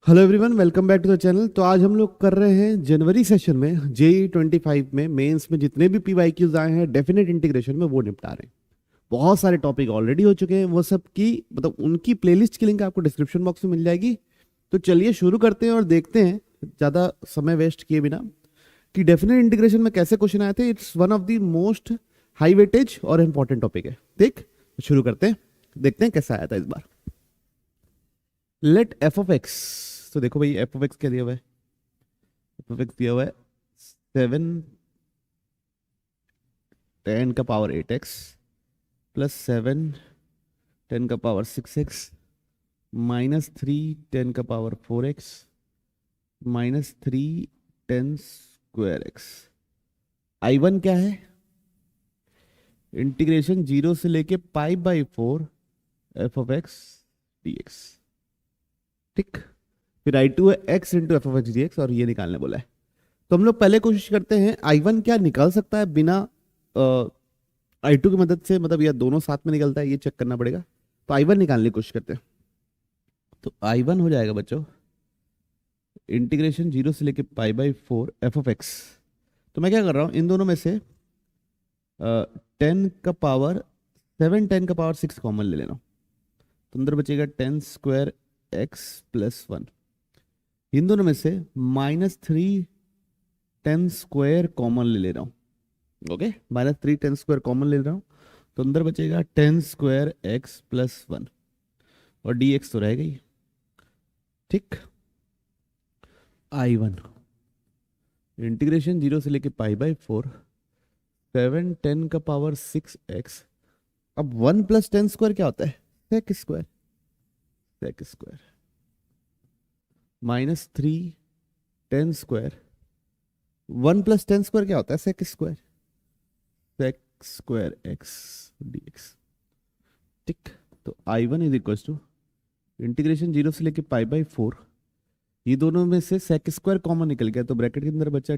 Hello everyone, welcome back to the channel. तो आज हम लोग कर रहे हैं जनवरी सेशन में जेई 25 में मेंस में जितने भी पीवाईक्यूज आए हैं डेफिनेट इंटीग्रेशन में वो निपटा रहे हैं। बहुत सारे टॉपिक ऑलरेडी हो चुके हैं, वो सब की मतलब उनकी प्लेलिस्ट की लिंक आपको डिस्क्रिप्शन बॉक्स में मिल जाएगी। तो चलिए शुरू करते हैं और देखते हैं ज़्यादा समय वेस्ट किए बिना कि डेफिनेट इंटीग्रेशन में कैसे क्वेश्चन आए थे। It's one of the most high weightage और इंपॉर्टेंट टॉपिक है। ठीक, तो शुरू करते हैं, देखते हैं कैसा आया था इस बार। लेट एफ ऑफ एक्स, तो देखो भाई एफ ऑफ एक्स क्या दिया हुआ है। एफ ऑफ एक्स दिया हुआ है 7 10 का पावर 8x प्लस 7 10 का पावर 6x माइनस 3 10 का power 4x minus 3 10 square x। I1 क्या है? इंटीग्रेशन 0 से लेके π/4 f of x d x. ठीक, फिर I2 है x into f of x d x और ये निकालने बोला है। तो हम लोग पहले कोशिश करते हैं I1 क्या निकाल सकता है बिना I2 की मदद से, मतलब यह दोनों साथ में निकलता है, ये चेक करना पड़ेगा। तो I1 निकालने की कोशिश करते हैं। तो I1 हो जाएगा बच्चों इंटीग्रेशन 0 से लेके π/4 एफ ऑफ एक्स। तो मैं क्या कर रहा हूँ, इन दोनों में से 10 का पावर 6 कॉमन ले लेना हूँ। तो अंदर बचेगा 10 स्क्वायर x+1। इन दोनों में से -3 10 स्क्वायर कॉमन ले रहा हूँ। ओके, -3 10 स्क्वायर कॉमन ले रहा हूँ। तो अंदर बचेगा 10 स्क्वायर x+1 और dx तो रहेगा ही। ठीक, I1 इंटीग्रेशन 0 से लेके π/4 7 10 का पावर 6x। अब 1 + 10 स्क्वायर क्या होता है? Sec square. Sec square -3 10 square. 1 + 10 square क्या होता है? Sec square. Sec square x dx। ठीक, तो I1 is equal to integration 0 से लेके π/4, ये दोनों में से सेक स्क्वायर कॉमन निकल गया तो ब्रैकेट के अंदर बचा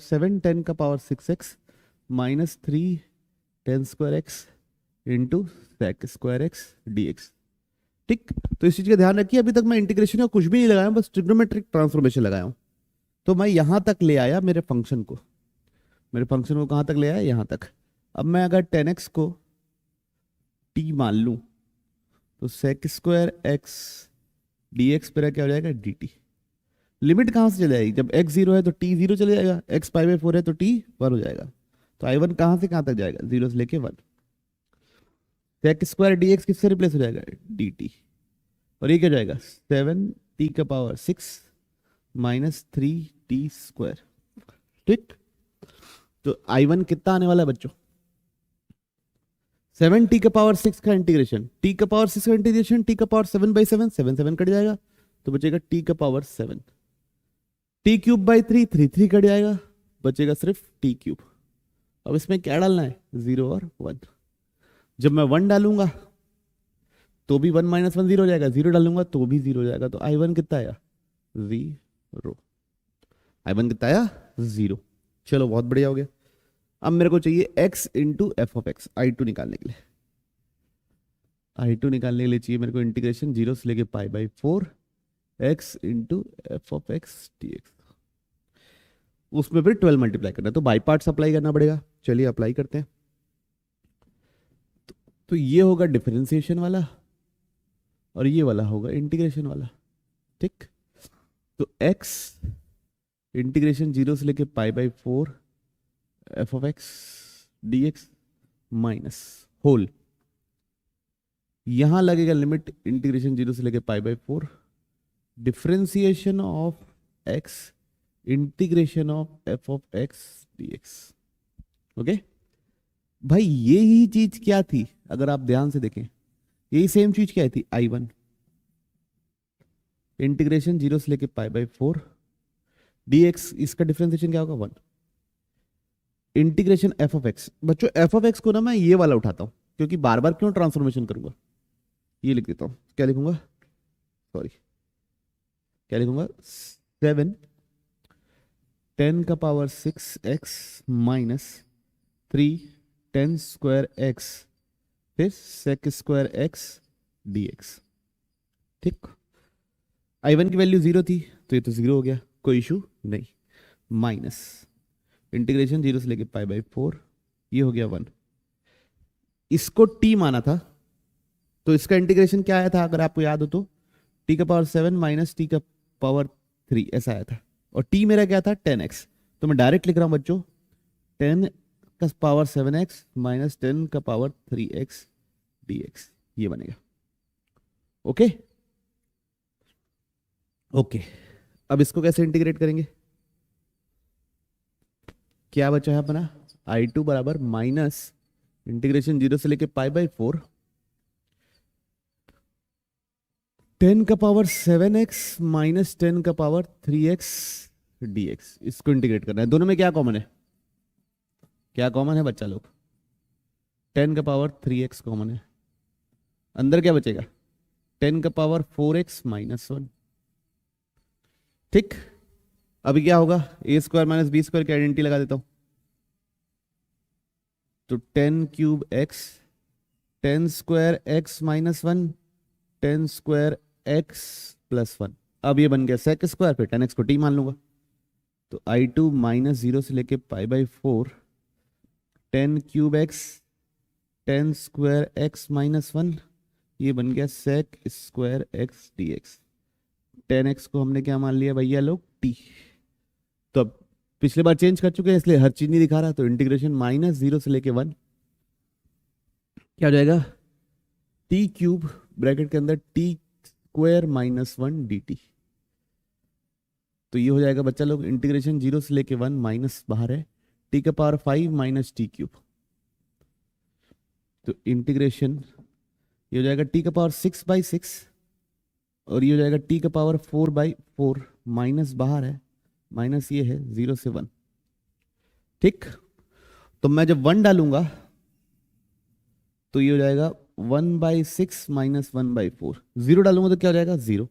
7 10 का power 6x minus 3 10 square x into sec square x dx। ठीक, तो इस चीज का ध्यान रखिए, अभी तक मैं इंटीग्रेशन का कुछ भी नहीं लगाया, बस ट्रिग्नोमेट्रिक ट्रांसफॉर्मेशन लगाया हूं। तो मैं यहां तक ले आया मेरे फंक्शन को। मेरे फंक्शन को कहां तक ले आया? यहां तक। अब मैं अगर 10x को t मान लूं तो सेक स्क्वायर x dx पर क्या हो जाएगा? dt। लिमिट कहां से चले जाएगी? जब x 0 है तो t 0 चले जाएगा, x π/4 है तो t 1 हो जाएगा। तो I1 कहां से कहां तक जाएगा? 0 से लेके 1। सेक स्क्वायर dx किससे रिप्लेस हो जाएगा? dt। और ये क्या जाएगा? 7 t का पावर 6 माइनस 3t स्क्वायर। ठीक, तो I1 कितना आने वाला है बच्चों? 7 t का पावर 6 का इंटीग्रेशन, t का पावर 6 का इंटीग्रेशन t का पावर 7/7, 7 7 कट जाएगा तो बचेगा t का पावर 7। t³ 3 3 कट जाएगा, बचेगा सिर्फ t³। अब इसमें क्या डालना है? 0 और 1। जब मैं 1 डालूंगा तो भी 1 - 1 0 हो जाएगा, 0 डालूंगा तो भी 0 हो जाएगा। तो I1 कितना आया? 0। I1 कितना आया? 0। चलो, बहुत बढ़िया हो गया। अब मेरे को चाहिए x into f of x, I2 निकालने के लिए। I2 निकालने के लिए चाहिए मेरे को इंटीग्रेशन 0 से लेके π/4 x into f of x dx। उसमें फिर 12 मल्टीप्लाई करना है तो बाई पार्ट्स अप्लाई करना पड़ेगा। चलिए अप्लाई करते हैं। तो ये होगा डिफरेंशिएशन वाला और ये वाला होगा इंटीग्रेशन वाला। ठीक, तो x इंटीग्रेशन 0 से लेके π/4 f of x dx minus whole, यहां लगेगा लिमिट इंटीग्रेशन 0 से लेके π/4 differentiation of x integration of f of x dx। Okay भाई, यही चीज क्या थी? अगर आप ध्यान से देखें, यही सेम चीज क्या थी? I1 इंटीग्रेशन 0 से लेके π/4 dx, इसका डिफरेंशिएशन क्या होगा? 1 इंटीग्रेशन एफ ऑफ एक्स। बच्चों एफ ऑफ एक्स को ना मैं ये वाला उठाता हूं क्योंकि बार बार क्यों ट्रांसफॉर्मेशन करूंगा। ये लिख देता हूं, क्या लिखूंगा? सॉरी, क्या लिखूंगा? 7 10 का power 6x minus 3 10 square x फिर सेक स्क्वायर x dx। ठीक, I1 की वैल्यू 0 थी तो ये तो 0 हो गया, कोई इशू नहीं। माइनस इंटीग्रेशन 0 से लेके π/4, ये हो गया 1। इसको t माना था तो इसका इंटीग्रेशन क्या आया था अगर आपको याद हो तो, t⁻7 माइनस t⁻3 ऐसा आया था, और t मेरा क्या था 10x। तो मैं डायरेक्ट लिख रहा हूं बच्चों 10⁻7x माइनस 10⁻3x dx, ये बनेगा। ओके ओके, अब इसको कैसे इंटीग्रेट करेंगे? क्या बचा है अपना I2 बराबर माइनस इंटीग्रेशन 0 से लेके π/4 10⁻7x माइनस 10⁻3x dx, इसको इंटीग्रेट करना है। दोनों में क्या कॉमन है? क्या कॉमन है बच्चा लोग? 10⁻3x कॉमन है, अंदर क्या बचेगा 10⁻4x माइनस 1। ठीक, अभी क्या होगा a² माइनस b² की आइडेंटिटी लगा देता हूं, तो 10³ x 10² x minus 1 10² x plus 1। अब ये बन गया sec², फिर 10x को t मान लूंगा, तो I2 माइनस 0 से लेके π/4 10³ x 10² x माइनस 1, ये बन गया sec² x dx। 10x को हमने क्या मान लिया भैया लोग t। तो अब पिछले बार चेंज कर चुके हैं इसलिए हर चीज नहीं दिखा रहा, तो इंटीग्रेशन माइनस 0 से लेके 1 क्या हो जाएगा t³ ब्रैकेट के अंदर t² माइनस 1 dt। तो ये हो जाएगा बच्चा लोग इंटीग्रेशन 0 से लेके 1 माइनस बाहर है t⁵ माइनस t³, तो इंटीग्रेशन ये हो जाएगा t⁶/6 और ये हो जाएगा t⁴/4 माइनस बाहर है, माइनस ये है 0 से 1। ठीक, तो मैं जब 1 डालूंगा तो ये हो जाएगा 1/6 माइनस 1/4, 0 डालूंगा तो क्या हो जाएगा 0।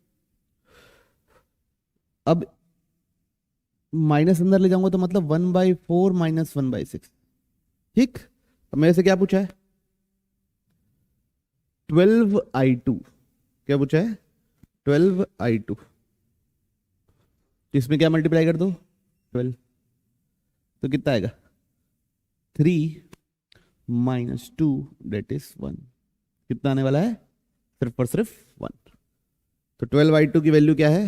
अब माइनस अंदर ले जाऊंगा तो मतलब 1/4 माइनस 1/6। ठीक, अब मेरे से क्या पूछा है 12I2, क्या पूछा है 12I2, इसमें क्या मल्टीप्लाई कर दो 12, तो कितना आएगा 3 माइनस 2 डेट इज 1। कितना आने वाला है सिर्फ और सिर्फ 1। तो 12I2 की वैल्यू क्या है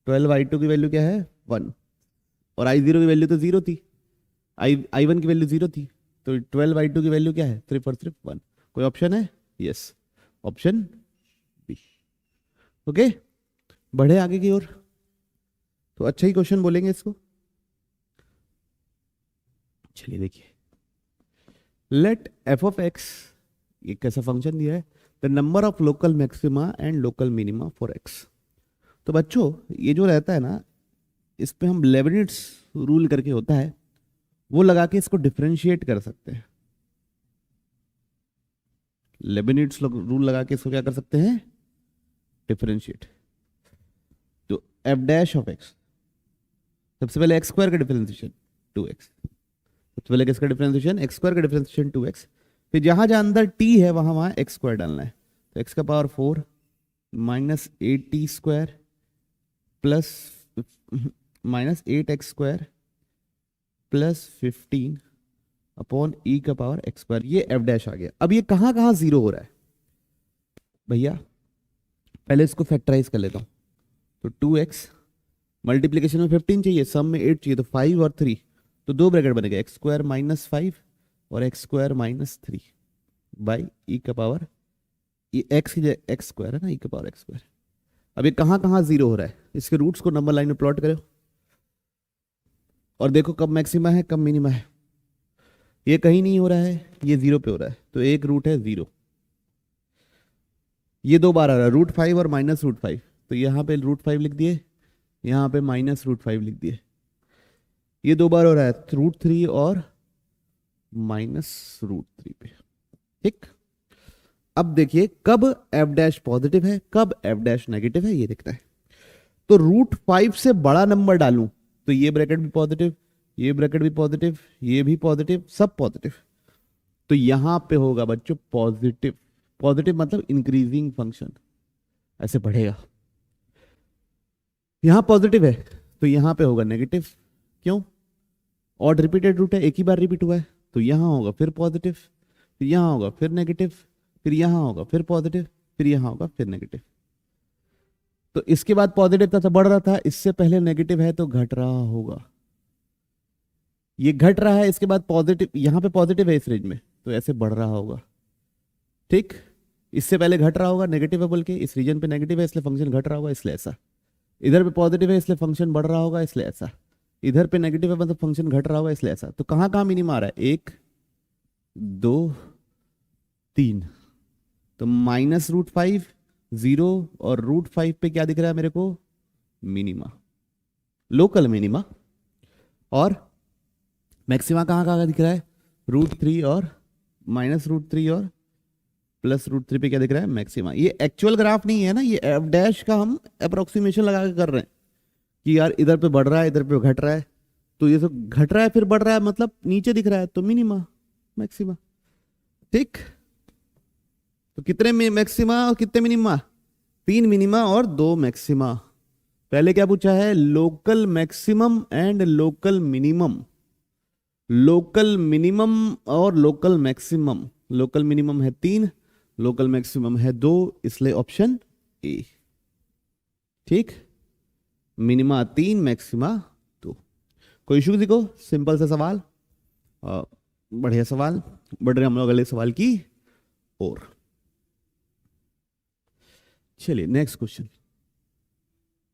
12I2 की वैल्यू क्या है 1, और I0 की वैल्यू तो 0 थी, I1 की वैल्यू 0 थी, तो 12I2 की वैल्यू क्या है सिर्फ और सिर्फ 1। कोई ऑप्शन है? Yes, option B. ओके, बढ़े आगे की ओर, तो अच्छा ही क्वेश्चन बोलेंगे इसको। चलिए देखिए, लेट f of x, ये कैसा फंक्शन दिया है, the number of local maxima and local minima for x। तो बच्चों ये जो रहता है ना, इस पे हम लेबनिट्स रूल करके होता है, वो लगा के इसको डिफरेंशिएट कर सकते हैं। लेबनिट्स रूल लगा के इसको क्या कर सकते हैं डिफरेंशिएट। तो f डैश ऑफ x, सबसे पहले x² का डिफरेंशिएशन 2x, सबसे पहले किसका डिफरेंशिएशन x² का डिफरेंशिएशन 2x, फिर जहां जहां अंदर t है वहां वहां x² डालना है, तो x⁴ minus 8t² plus minus 8x² plus 15 upon e⁻x², ये f डैश आ गया। अब ये कहां कहां 0 हो रहा है भैया, पहले इसको फैक्टराइज कर लेता हूं, तो 2x मल्टीप्लीकेशन में 15 चाहिए, सम में 8 चाहिए, तो 5 और 3, तो 2 ब्रैकेट बनेगा x² माइनस 5 और x² माइनस 3 बाई e⁻, ये x x² है ना e⁻x²। अब ये कहां कहां 0 हो रहा है, इसके रूट्स को नंबर लाइन में प्लॉट करो और देखो कब मैक्सिमा है कब मिनिमा है। ये कहीं नहीं हो रहा है, ये 0 पे हो रहा है, तो एक रूट है 0, ये 2 बार आ रहा है √5 और माइनस √5, तो यहाँ पे √5 लिख दिए, यहाँ पे माइनस √5 लिख दिए। ये 2 बार हो रहा है √3 और माइनस √3 पे। ठीक, अब देखिए कब f डैश पॉजिटिव है कब f डैश नेगेटिव है, ये दिखता है। तो √5 से बड़ा नंबर डालूं तो ये ब्रैकेट भी पॉजिटिव, ये ब्रैकेट भी पॉजिटिव, ये भी पॉजिटिव, सब पॉजिटिव, तो यहां पे होगा बच्चों पॉजिटिव। पॉजिटिव मतलब इंक्रीजिंग फंक्शन, ऐसे बढ़ेगा। यहाँ पॉजिटिव है तो यहाँ पे होगा नेगेटिव, क्यों? ऑड रिपीटेड रूट है, एक ही बार रिपीट हुआ है, तो यहाँ होगा फिर पॉजिटिव, फिर यहाँ होगा फिर नेगेटिव, फिर यहाँ होगा फिर पॉजिटिव, फिर यहाँ होगा फिर नेगेटिव। तो इसके बाद पॉजिटिव था तो बढ़ रहा था, इससे पहले नेगेटिव है तो घट रहा होगा। ये घट रहा है, इसके बाद पॉजिटिव, यहाँ पे पॉजिटिव है इस रेंज में तो ऐसे बढ़ रहा होगा, ठीक। इससे पहले घट रहा होगा, नेगेटिव है बोल के, इस रीजन पे नेगेटिव है इसलिए फंक्शन घट रहा होगा, इसलिए ऐसा। इधर पे पॉजिटिव है इसलिए फंक्शन बढ़ रहा होगा, इसलिए ऐसा। इधर पे नेगेटिव है मतलब फंक्शन घट रहा होगा, इसलिए ऐसा। तो कहाँ कहाँ मिनिमा आ रहा है? 1 2 3। तो -√5 0 और √5 पे क्या दिख रहा है मेरे को? Minima, local minima. और मैक्सिमा कहाँ कहाँ दिख रहा है? √3 और -√3 और +√3 पे क्या दिख रहा है? मैक्सिमा। ये एक्चुअल ग्राफ नहीं है ना, ये एफ डैश का हम अप्रोक्सीमेशन लगा के कर रहे हैं कि यार इधर पे बढ़ रहा है इधर पे घट रहा है, तो ये सब घट रहा है फिर बढ़ रहा है मतलब नीचे दिख रहा है, तो मिनिमा मैक्सिमा, ठीक। तो कितने मैक्सिमा और कितने मिनिमा? 3 मिनिमा और 2 मैक्सिमा। पहले क्या पूछा है? Local maximum and local minimum. Local minimum और लोकल मैक्सिमम। लोकल मिनिमम है 3, लोकल मैक्सिमम है 2, इसलिए ऑप्शन ए, ठीक। Minima 3, maxima 2। कोई इशू किसी को? सिंपल सा सवाल, बढ़िया सवाल। बढ़ रहे हम लोग अगले सवाल की ओर। चलिए नेक्स्ट क्वेश्चन।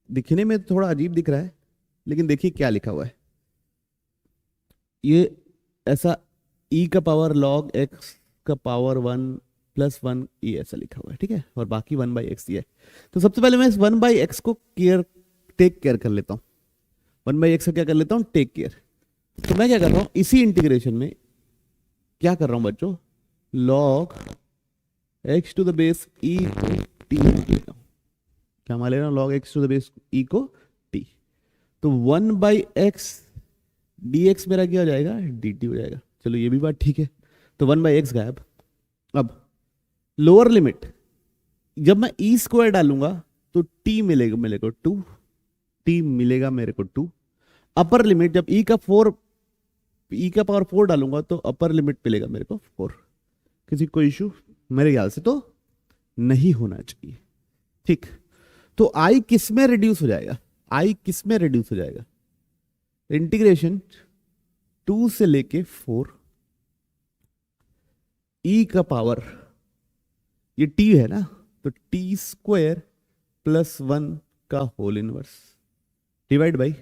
दिखने में थोड़ा अजीब दिख रहा है लेकिन देखिए क्या लिखा हुआ है। ये ऐसा e का पावर log x का पावर 1 + 1 ये ऐसा लिखा हुआ है, ठीक है, और बाकी 1/x ये है। तो सबसे पहले मैं इस 1/x को टेक केयर कर लेता हूँ। 1/x का क्या कर लेता हूँ? Take care. तो मैं क्या कर रहा हूँ, इसी इंटीग्रेशन में क्या कर रहा हूँ बच्चों? log x to the base e को t ले रहा हूँ। क्या मान ले रहा हूँ? log x to the base e को t। तो 1/x dx मेरा क्या हो जाएगा? dt हो जाएगा। चलो ये भी बात ठीक है, तो 1/x गायब। अब लोअर लिमिट, जब मैं e² डालूंगा तो t मिलेगा मेरे को 2, t मिलेगा मेरे को 2। अपर लिमिट जब e का पावर 4 डालूंगा तो अपर लिमिट मिलेगा मेरे को 4। किसी को इशू? मेरे ख्याल से तो नहीं होना चाहिए, ठीक। तो i किस में रिड्यूस हो जाएगा? i किस में रिड्यूस हो जाएगा? इंटीग्रेशन 2 से लेके 4 e का पावर, ये t है ना, तो t² + 1 का whole inverse divide by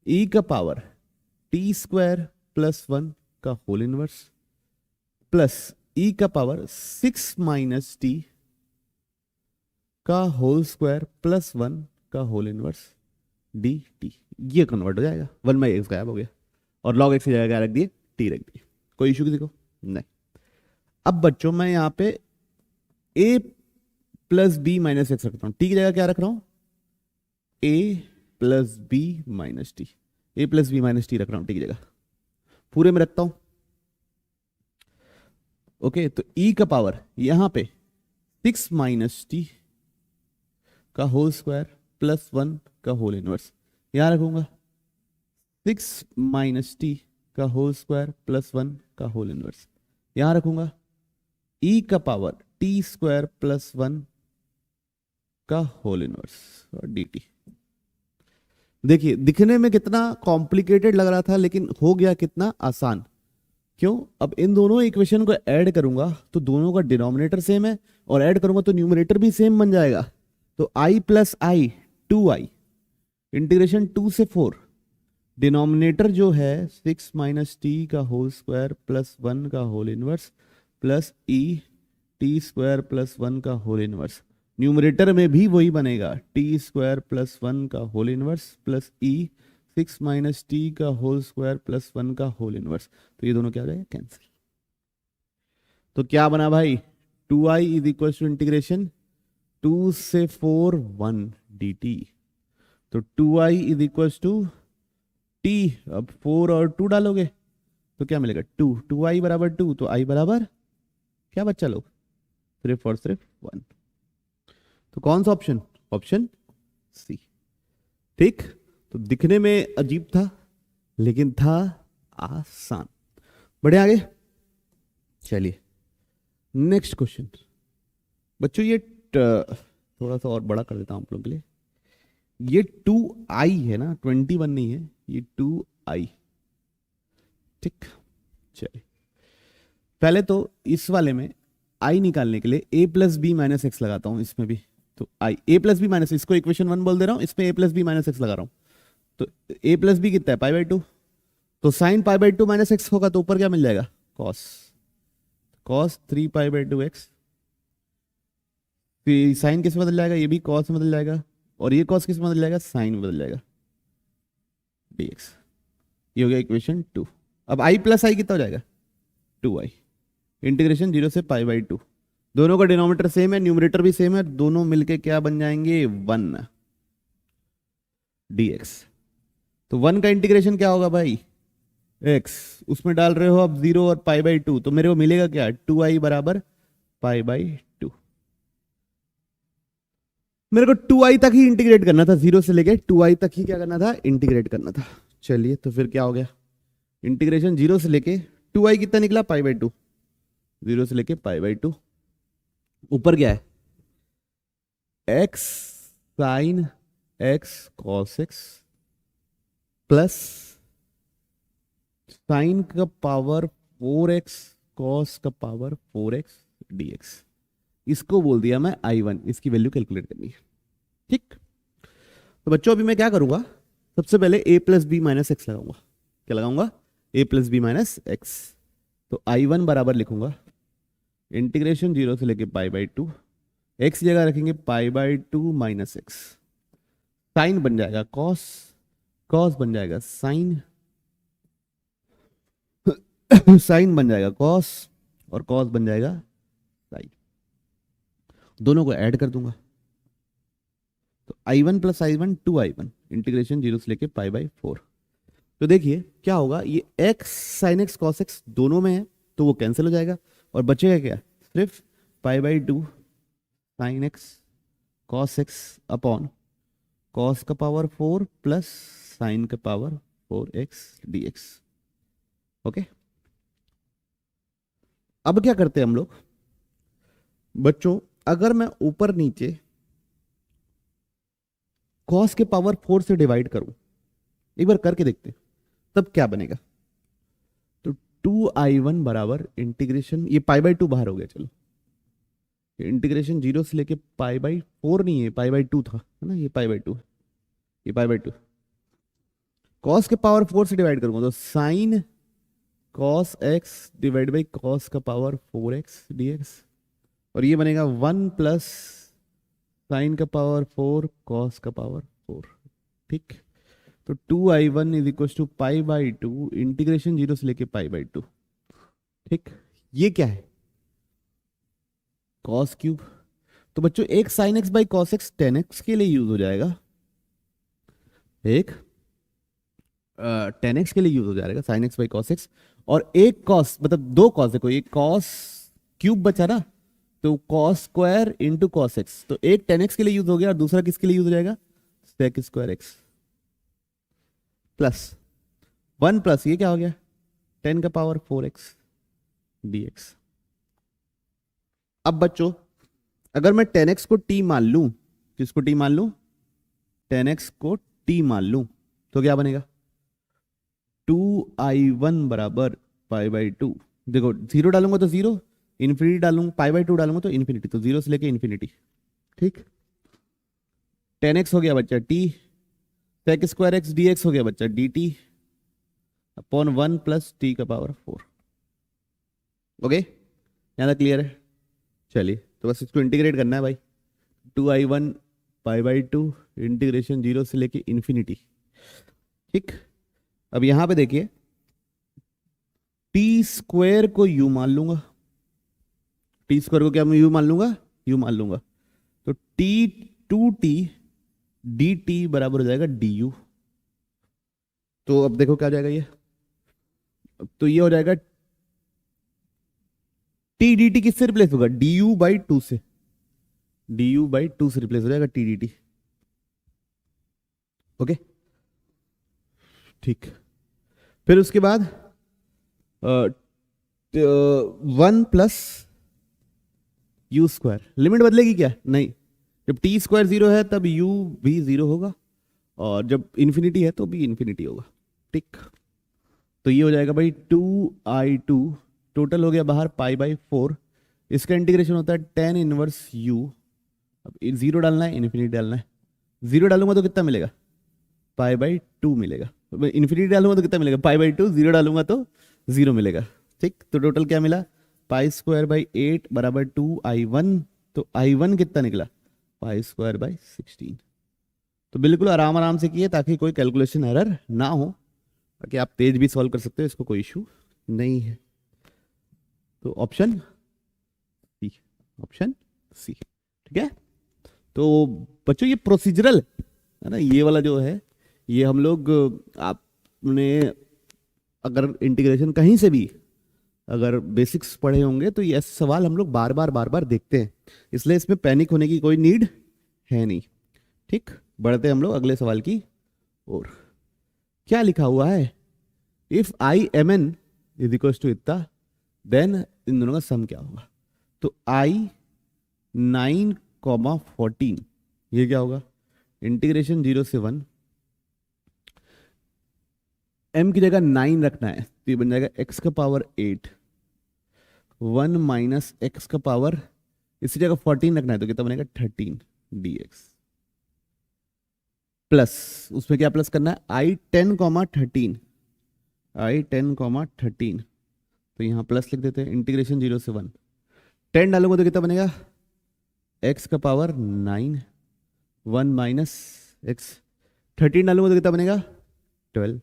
e का पावर t² + 1 का होल इनवर्स प्लस e का पावर 6 - t का होल स्क्वायर + 1 का होल इनवर्स dt। ये कन्वर्ट हो जाएगा, 1/x गायब हो गया और log x की जगह क्या रख दिए? t रख दिए। कोई इशू किसी को? नहीं। अब बच्चों मैं यहाँ पे a + b - x रखता हूँ, t की जगह क्या रख रहा हूँ? a + b - t। a + b - t रख रहा हूँ t की जगह, पूरे में रखता हूँ। ओके, तो e का पावर यहाँ पे 6 - t का होल स्क्वायर + 1 का होल इनवर्स, यहां रखूंगा 6 - t का होल स्क्वायर + 1 का होल इनवर्स, यहां रखूंगा e का पावर t² + 1 का होल इनवर्स और dt। देखिए दिखने में कितना कॉम्प्लिकेटेड लग रहा था लेकिन हो गया कितना आसान। क्यों? अब इन दोनों इक्वेशन को ऐड करूंगा तो दोनों का डिनोमिनेटर सेम है और ऐड करूंगा तो न्यूमरेटर भी सेम बन जाएगा। तो i + i 2i, इंटीग्रेशन 2 से 4, डिनोमिनेटर जो है 6 - t का होल स्क्वायर + 1 का whole inverse plus e t² + 1 का होल इनवर्स। न्यूमरेटर में भी वही बनेगा, t² + 1 का whole inverse plus e 6 - t का होल स्क्वायर + 1 का होल इनवर्स। तो ये दोनों क्या हो जाएगा? कैंसिल। तो क्या बना भाई? 2i = इंटीग्रेशन 2 से 4 1 dt। तो 2i = t, अब 4 और 2 डालोगे तो क्या मिलेगा? 2, 2i = 2, तो i बराबर क्या बच्चा लोग? सिर्फ और सिर्फ 1। तो कौन सा ऑप्शन? Option C. ठीक, तो दिखने में अजीब था लेकिन था आसान। बढ़े आगे, चलिए नेक्स्ट क्वेश्चन। बच्चों ये थोड़ा सा और बड़ा कर देता हूं आप लोगों के लिए। ये 2i है ना, 21 नहीं है, ये 2i। ठीक, चलिए पहले तो इस वाले में i निकालने के लिए a plus b minus x लगाता हूं इसमें भी। तो i a plus b minus, इसको इक्वेशन 1 बोल दे रहा हूं, इसमें a plus b minus x लगा रहा हूं। तो a प्लस बी कितना है, पाई बाई 2। तो sine pi by 2 minus x होगा तो ऊपर क्या मिल जाएगा, cos. Cos 3 pi by 2 x. फिर साइन किस में बदल जाएगा, ये भी कॉस में बदल जाएगा, और ये कॉस किस में बदल जाएगा, साइन में बदल जाएगा, dx। ये हो गया इक्वेशन 2। अब i प्लस आई कितना हो जाएगा, 2i। इंटीग्रेशन 0 से पाई बाई 2। दोनों का डिनोमिनेटर सेम है, न्यूमरेटर भी सेम है, दोनों मिलके क्या बन जाएंगे, 1 dx। तो 1 का इंटीग्रेशन क्या होगा भाई, x, उसमें डाल रहे हो अब 0 और पाई बाई 2, तो मेरे को मिलेगा क्या, 2i बराबर पाई बाई 2। मेरे को 2i तक ही इंटीग्रेट करना था, 0 से लेके 2i तक ही क्या करना था, इंटीग्रेट करना था। चलिए तो फिर क्या हो गया, इंटीग्रेशन 0 से लेके 2i कितना निकला, पाई बाई 2। 0 से लेके पाई बाई 2। ऊपर क्या है, x sine x cos x plus sine का पावर 4x कॉस का पावर 4x dx। इसको बोल दिया मैं i1, इसकी वैल्यू कैलकुलेट करनी है। ठीक, तो बच्चों अभी मैं क्या करूंगा, सबसे पहले a plus b minus x लगाऊंगा। क्या लगाऊंगा, a plus b minus x. तो i1 बराबर लिखूंगा इंटीग्रेशन 0 से लेके पाई बाई 2, एक्स जगह रखेंगे pi by 2 minus x. Sine बन जाएगा कॉस, कॉस बन जाएगा साइन, साइन बन जाएगा कॉस, और कॉस बन जाएगा साइन। दोनों को ऐड कर दूंगा, तो i1 plus i1 2i1 integration 0 से लेके पाई बाई 4। तो देखिए क्या होगा, ये x sine x cos x दोनों में है तो वो कैंसिल हो जाएगा, और बचेगा क्या, सिर्फ pi by 2 sine x cos x upon cos का पावर 4 प्लस साइन का पावर 4x dx। ओके, अब क्या करते हैं हम लोग बच्चों, अगर मैं ऊपर नीचे कॉस के पावर 4 से डिवाइड करूं, एक बार करके देखते हैं तब क्या बनेगा। तो 2i1 बराबर इंटीग्रेशन, ये पाई बाई 2 बाहर हो गया, चलो इंटीग्रेशन 0 से लेके पाई बाई 4 नहीं है, पाई बाई 2 था, है ना, ये पाई बाई 2 है, ये पाई बाई 2। कॉस के पावर 4 से डिवाइड करूंगा तो sine cos x divide by cos का पावर 4x dx, और ये बनेगा 1 प्लस साइन का पावर 4 कॉस का पावर 4। ठीक, तो 2i1 is equal to pi by 2 integration 0 से लेके पाई बाई 2। ठीक, ये क्या है, कॉस क्यूब। तो बच्चों एक sine x by cos x 10x के लिए यूज हो जाएगा, एक 10x के लिए यूज हो जाएगा sine x by cos x, और एक कॉस मतलब दो कॉस, देखो एक कॉस क्यूब बचा ना, तो cos square into cos x, तो एक 10x के लिए यूज हो गया और दूसरा किसके लिए यूज हो जाएगा, sec square x plus 1 plus ये क्या हो गया 10 का पावर 4x dx। अब बच्चों अगर मैं 10x को t मान लूं, किसको t मान लूं, 10x को t मान लूं, तो क्या बनेगा 2i1 बराबर पाई बाई 2। देखो 0 डालूंगा तो 0, इन्फिनिटी डालूंगा, पाई बाई 2 डालूंगा तो इन्फिनिटी, तो 0 से लेके इन्फिनिटी। ठीक, 10x हो गया बच्चा t, sec square x dx हो गया बच्चा dt अपॉन 1 प्लस t का पावर 4। ओके, यहां तक क्लियर है। चलिए तो बस इसको इंटीग्रेट करना है भाई, 2i1 पाई बाई 2 इंटीग्रेशन 0 से लेके इन्फिनिटी। ठीक, अब यहां पे देखिए टी स्क्वायर को यू मान लूंगा, टी स्क्वायर को क्या मैं यू मान लूंगा, यू मान लूंगा, तो टी 2t dt बराबर हो जाएगा du। तो अब देखो क्या हो जाएगा ये, तो ये हो जाएगा टी dt किससे रिप्लेस होगा, du बाई 2 से, du बाई 2 से रिप्लेस हो जाएगा टी dt। ओके ठीक। फिर उसके बाद 1 + u स्क्वायर, लिमिट बदलेगी क्या? नहीं, जब t स्क्वायर 0 है तब u भी 0 होगा, और जब इन्फिनिटी है तो भी इन्फिनिटी होगा। ठीक, तो ये हो जाएगा भाई 2i2, टोटल हो गया बाहर π/4, इसका इंटीग्रेशन होता है tan इनवर्स u। अब 0 डालना है, इन्फिनिटी डालना है। 0 डालूंगा तो कितना मिलेगा? π/2 मिलेगा। इन्फिनिटी डालूंगा तो कितना मिलेगा? π/2। 0 डालूंगा तो 0 मिलेगा। ठीक, तो टोटल क्या मिला? π² 8 = 2i1। तो i1 कितना निकला? π² 16। तो बिल्कुल आराम आराम से किए ताकि कोई कैलकुलेशन एरर ना हो, ताकि आप तेज भी सॉल्व कर सकते हो, इसको कोई इशू नहीं है। तो ऑप्शन सी, ऑप्शन सी। ठीक है, तो बच्चों ये प्रोसीजरल है ना, ये वाला जो है ये हम लोग, आपने अगर इंटीग्रेशन कहीं से भी अगर बेसिक्स पढ़े होंगे तो ये सवाल हम लोग बार बार देखते हैं, इसलिए इसमें पैनिक होने की कोई नीड है नहीं। ठीक, बढ़ते हम लोग अगले सवाल की ओर। क्या लिखा हुआ है? If I M N is equal to इतना, देन इन दोनों का सम क्या होगा? तो i 9,14, ये क्या होगा? इंटीग्रेशन 0 से 1, m की जगह 9 रखना है तो ये बन जाएगा x⁻8, 1 - x⁻, इसी जगह 14 रखना है तो कितना बनेगा? 13 dx, प्लस उसमें क्या प्लस करना है? i 10,13, i 10,13, तो यहाँ प्लस लिख देते हैं। इंटीग्रेशन 0 से 1, 10 डालूंगा तो कितना बनेगा? x⁻9, 1 - x, 13 डालूंगा तो कितना बनेगा? 12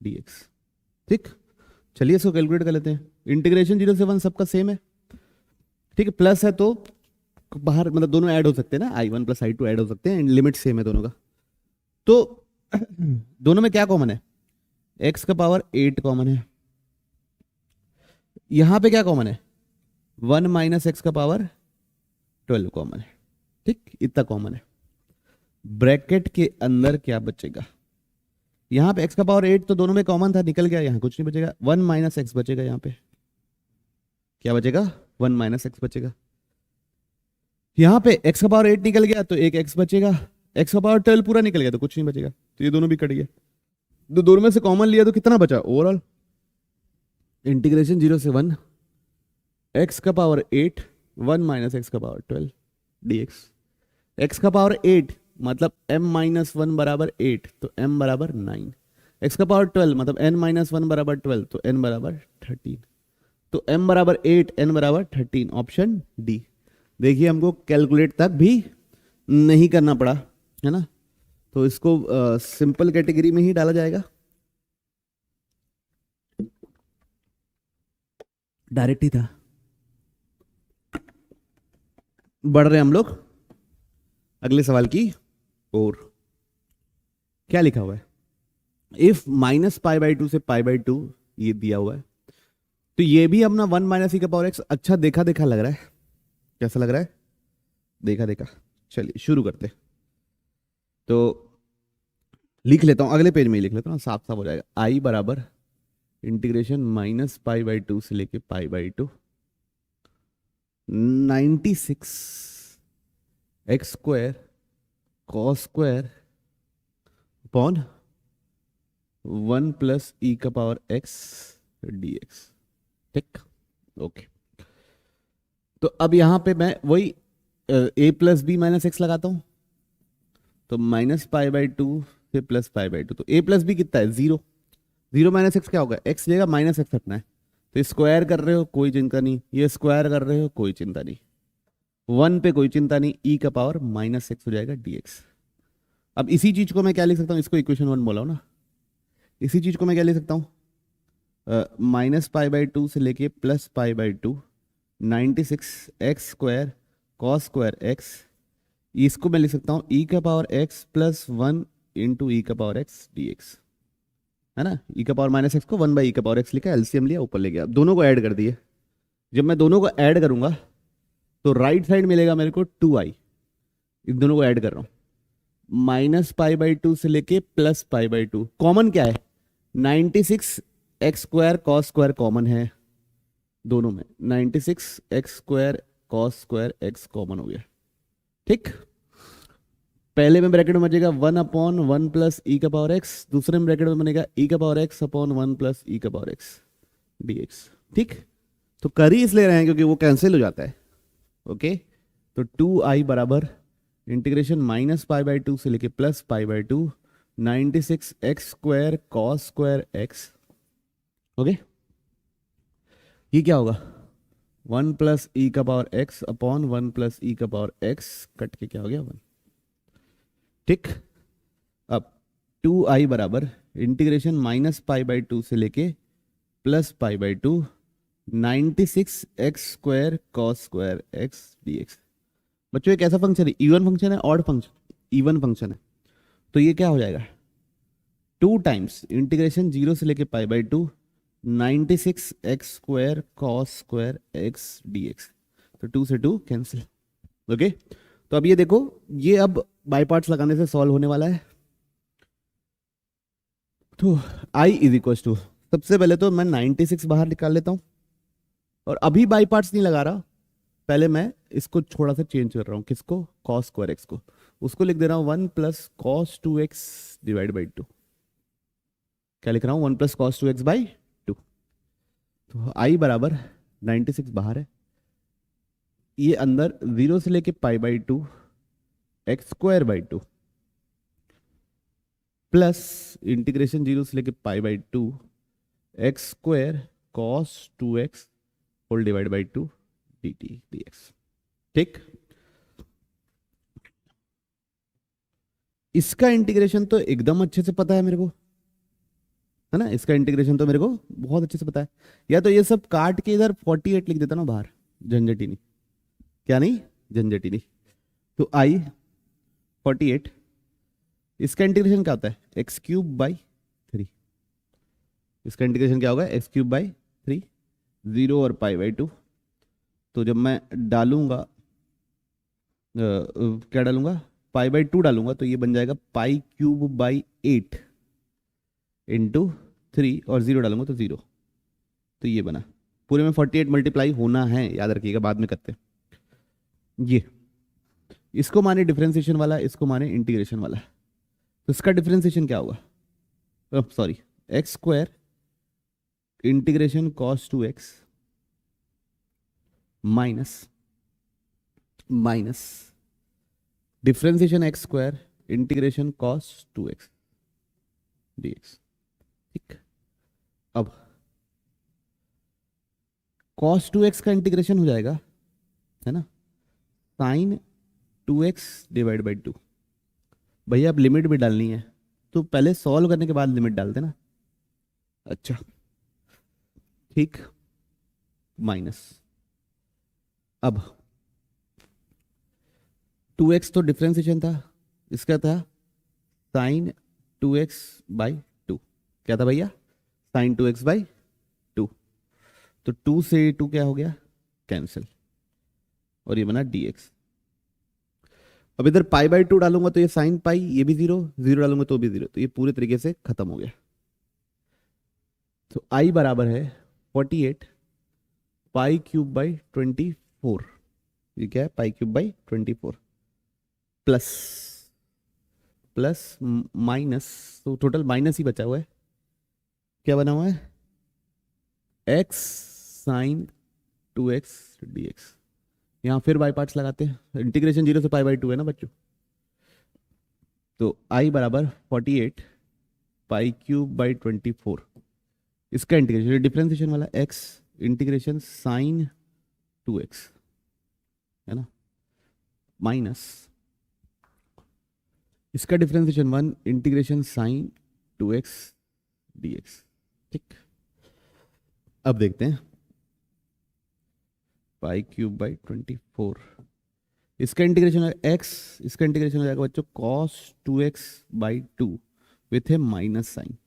dx। ठीक, चलिए इसको कैलकुलेट कर लेते हैं। इंटीग्रेशन 0 से 1 सबका सेम है। ठीक है, प्लस है तो बाहर मतलब दोनों ऐड हो सकते हैं ना, i1 + i2 ऐड हो सकते हैं, लिमिट सेम है दोनों का। तो दोनों में क्या कॉमन है? x⁻8 कॉमन है। यहां पे क्या कॉमन है? 1 - x⁻12 कॉमन है। ठीक, इतना कॉमन है। ब्रैकेट के अंदर क्या बचेगा? यहां पे x⁻8 तो दोनों में कॉमन था, निकल गया, यहां कुछ नहीं बचेगा। 1 - x बचेगा। यहां पे क्या बचेगा? 1 - x बचेगा। यहां पे x⁻8 निकल गया तो एक x बचेगा, x⁻12 पूरा निकल गया तो कुछ नहीं बचेगा, तो ये दोनों भी कट गया। तो दोनों में से कॉमन लिया तो कितना बचा ओवरऑल? इंटीग्रेशन 0 से 1, x⁻8, 1 - x⁻12 dx। x⁻8 मतलब m - 1 = 8 तो m = 9, x⁻12 मतलब n - 1 = 12 तो n = 13, तो m = 8, n = 13, ऑप्शन डी। देखिए हमको कैलकुलेट तक भी नहीं करना पड़ा, है ना, तो इसको सिंपल कैटेगरी में ही डाला जाएगा, डायरेक्ट ही था। बढ़ रहे हम लोग अगले सवाल की ओर। क्या लिखा हुआ है? इफ -π/2 से π/2 ये दिया हुआ है, तो ये भी अपना 1 - e⁻x अच्छा देखा देखा लग रहा है। कैसा लग रहा है? देखा देखा। चलिए शुरू करते। तो लिख लेता हूं, अगले पेज में ही लिख लेता हूं, साफ साफ हो जाएगा। i बराबर इंटीग्रेशन -π/2 से लेके π/2, 96 x² cos² upon 1 + e⁻x dx। ठीक, ओके। तो अब यहां पे मैं वही a + b - x लगाता हूं, तो -π/2 से +π/2, तो a + b कितना है? 0, 0 - x क्या होगा? x लेगा, -x रखना है, तो स्क्वायर कर रहे हो कोई चिंता नहीं, ये स्क्वायर कर रहे हो कोई चिंता नहीं, 1 पे कोई चिंता नहीं, e⁻−x हो जाएगा dx। अब इसी चीज को मैं क्या लिख सकता हूँ? इसको इक्वेशन 1 बोला हूं ना, इसी चीज को मैं क्या लिख सकता हूँ? -π/2 से लेके +π/2, 96 x² cos² x, इसको मैं लिख सकता हूँ e⁻x + 1 × e⁻x dx, है ना। e⁻−x को 1/e⁻x लिखा, एलसीएम लिया, ऊपर ले गया, दोनों को ऐड कर दिए। जब मैं दोनों को ऐड करूंगा तो राइट साइड मिलेगा मेरे को 2i, इन दोनों को ऐड कर रहा हूं, माइनस पाई बाई टू से लेके plus pi by to, common क्या है? 96 x square cos square common है दोनों में, 96 x square cos square x common हो गया। ठीक, पहले में ब्रैकेट में बचेगा 1/1 प्लस ई का पावर एक्स, दूसरे में ब्रैकेट में बनेगा ई का पावर एक्स अपॉन 1 प्लस ई का पावर एक्स dx। ठीक, तो कर ही इसलिए रहे हैं क्योंकि वो कैंसिल हो जाता है। ओके, तो 2i बराबर integration minus pi by to से लेके plus pi by to 96 x square cos square x. Okay, ये क्या होगा? 1 प्लस ई का पावर एक्स अपॉन 1 प्लस ई का पावर एक्स कट के क्या हो गया? 1। ठीक, अब 2i बराबर integration minus pi by to से लेके plus pi by to 96 x square cos square x dx। बच्चों एक ऐसा फंक्शन है, इवन फंक्शन है, ऑड फंक्शन, इवन फंक्शन है, तो ये क्या हो जाएगा? 2 टाइम्स इंटीग्रेशन 0 से लेके pi by to 96 x square cos square x dx। तो 2 से 2 कैंसिल। ओके, तो अब ये देखो, ये अब बाई पार्ट्स लगाने से सॉल्व होने वाला है। तो i इज इक्वल टू, सबसे पहले तो मैं 96 बाहर निकाल लेता हूं और अभी बाई पार्ट्स नहीं लगा रहा, पहले मैं इसको थोड़ा सा चेंज कर रहा हूं। किसको? कॉस स्क्वायर एक्स को, उसको लिख दे रहा हूं 1 plus cos 2x divide by 2। क्या लिख रहा हूं? 1 प्लस कॉस 2x बाई 2। तो i बराबर 96 बाहर है, ये अंदर 0 से लेके pi by two x square by 2 plus integration 0 से लेके pi by two x square cos 2x whole divide by 2 dt dx। ठीक, इसका इंटीग्रेशन तो एकदम अच्छे से पता है मेरे को, है ना? इसका इंटीग्रेशन तो मेरे को बहुत अच्छे से पता है। या तो ये सब काट के इधर 48 लिख देता ना बाहर, झंझट ही नहीं। क्या नहीं? झंझट ही नहीं। तो i 48, इसका इंटीग्रेशन क्या होता है? X cube by 3। इसका इंटीग्रेशन क्या होगा? एक्स क्यूब बाई 3, 0 और पाई बाई 2। तो जब मैं डालूंगा क्या डालूंगा? पाई बाई 2 डालूंगा, तो ये बन जाएगा पाई क्यूब बाई 8 इंटू 3, और 0 डालूंगा तो 0। तो ये बना, पूरे में 48 मल्टीप्लाई होना है, याद रखिएगा, बाद में करते हैं। ये इसको माने डिफरेंशिएशन वाला, इसको माने इंटीग्रेशन वाला। तो इसका डिफरेंशिएशन क्या होगा? Sorry, x square integration cos 2x minus differentiation x square integration cos 2x dx। ठीक, अब cos 2x का इंटीग्रेशन हो जाएगा, है ना, साइन 2x डिवाइड बाई 2। भैया अब लिमिट भी डालनी है, तो पहले सॉल्व करने के बाद लिमिट डालते ना। अच्छा, ठीक, माइनस, अब 2x तो डिफरेंशिएशन था, इसका था साइन 2x बाई 2। क्या था भैया? Sine 2x by 2। तो 2 से 2 क्या हो गया? कैंसिल, और ये बना dx। अब इधर पाई बाई 2 डालूंगा तो ये साइन पाई, ये भी 0, 0 डालूंगा तो भी 0, तो ये पूरे तरीके से खत्म हो गया। तो i बराबर है 48 पाई क्यूब बाई 24। ये क्या है? Pi cube by 24 plus plus minus, तो टोटल माइनस ही बचा हुआ है। क्या बना हुआ है? X sine 2x dx। यहां फिर बाई पार्ट्स लगाते हैं, इंटीग्रेशन 0 से पाई बाई 2 है ना बच्चों। तो i बराबर 48 पाई क्यूब बाई 24, इसका इंटीग्रेशन डिफरेंशिएशन वाला x इंटीग्रेशन साइन 2x, है ना, माइनस इसका differentiation 1 integration sign 2x dx। ठीक, अब देखते हैं पाई क्यूब बाई 24, इसका इंटीग्रेशन है x, इसका इंटीग्रेशन हो जाएगा बच्चों cos 2x by 2 with a minus sine,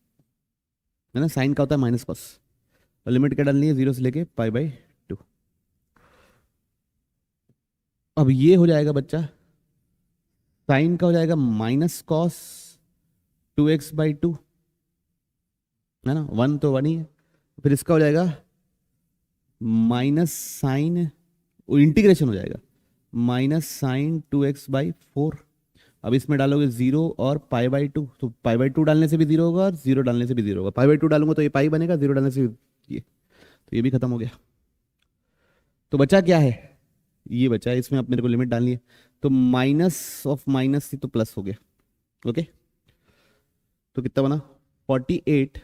है ना, साइन का होता है माइनस कॉस, और लिमिट क्या डालनी है? 0 से लेके पाई बाई 2। अब ये हो जाएगा बच्चा साइन का हो जाएगा माइनस कॉस 2x/2, है ना, 1 तो 1 ही है। फिर इसका हो जाएगा माइनस साइन, इंटीग्रेशन हो जाएगा माइनस साइन 2x/4। अब इसमें डालोगे 0 और π/2, तो π/2 डालने से भी 0 होगा और 0 डालने से भी 0 होगा। π/2 डालूंगा तो ये पाई बनेगा, 0 डालने से ये, तो ये भी खत्म हो गया। तो बचा क्या है, ये बचा है, इसमें अब मेरे को लिमिट डालनी है, तो माइनस ऑफ माइनस थी तो प्लस हो गया। ओके, तो कितना बना 48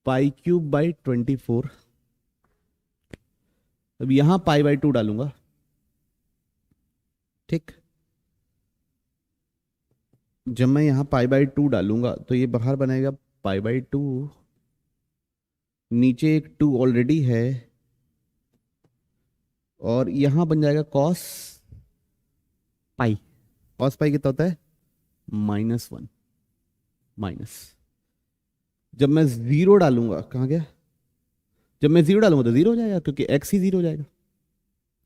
π³/24। अब यहां π/2 डालूंगा, ठीक। जब मैं यहां π/2 डालूंगा तो ये बाहर बनेगा π/2, नीचे एक 2 ऑलरेडी है, और यहां बन जाएगा cos पाई। cos पाई कितना होता है -1 माइनस। जब मैं 0 डालूंगा, कहाँ गया, जब मैं 0 डालूंगा तो 0 हो जाएगा, क्योंकि x ही 0 हो जाएगा,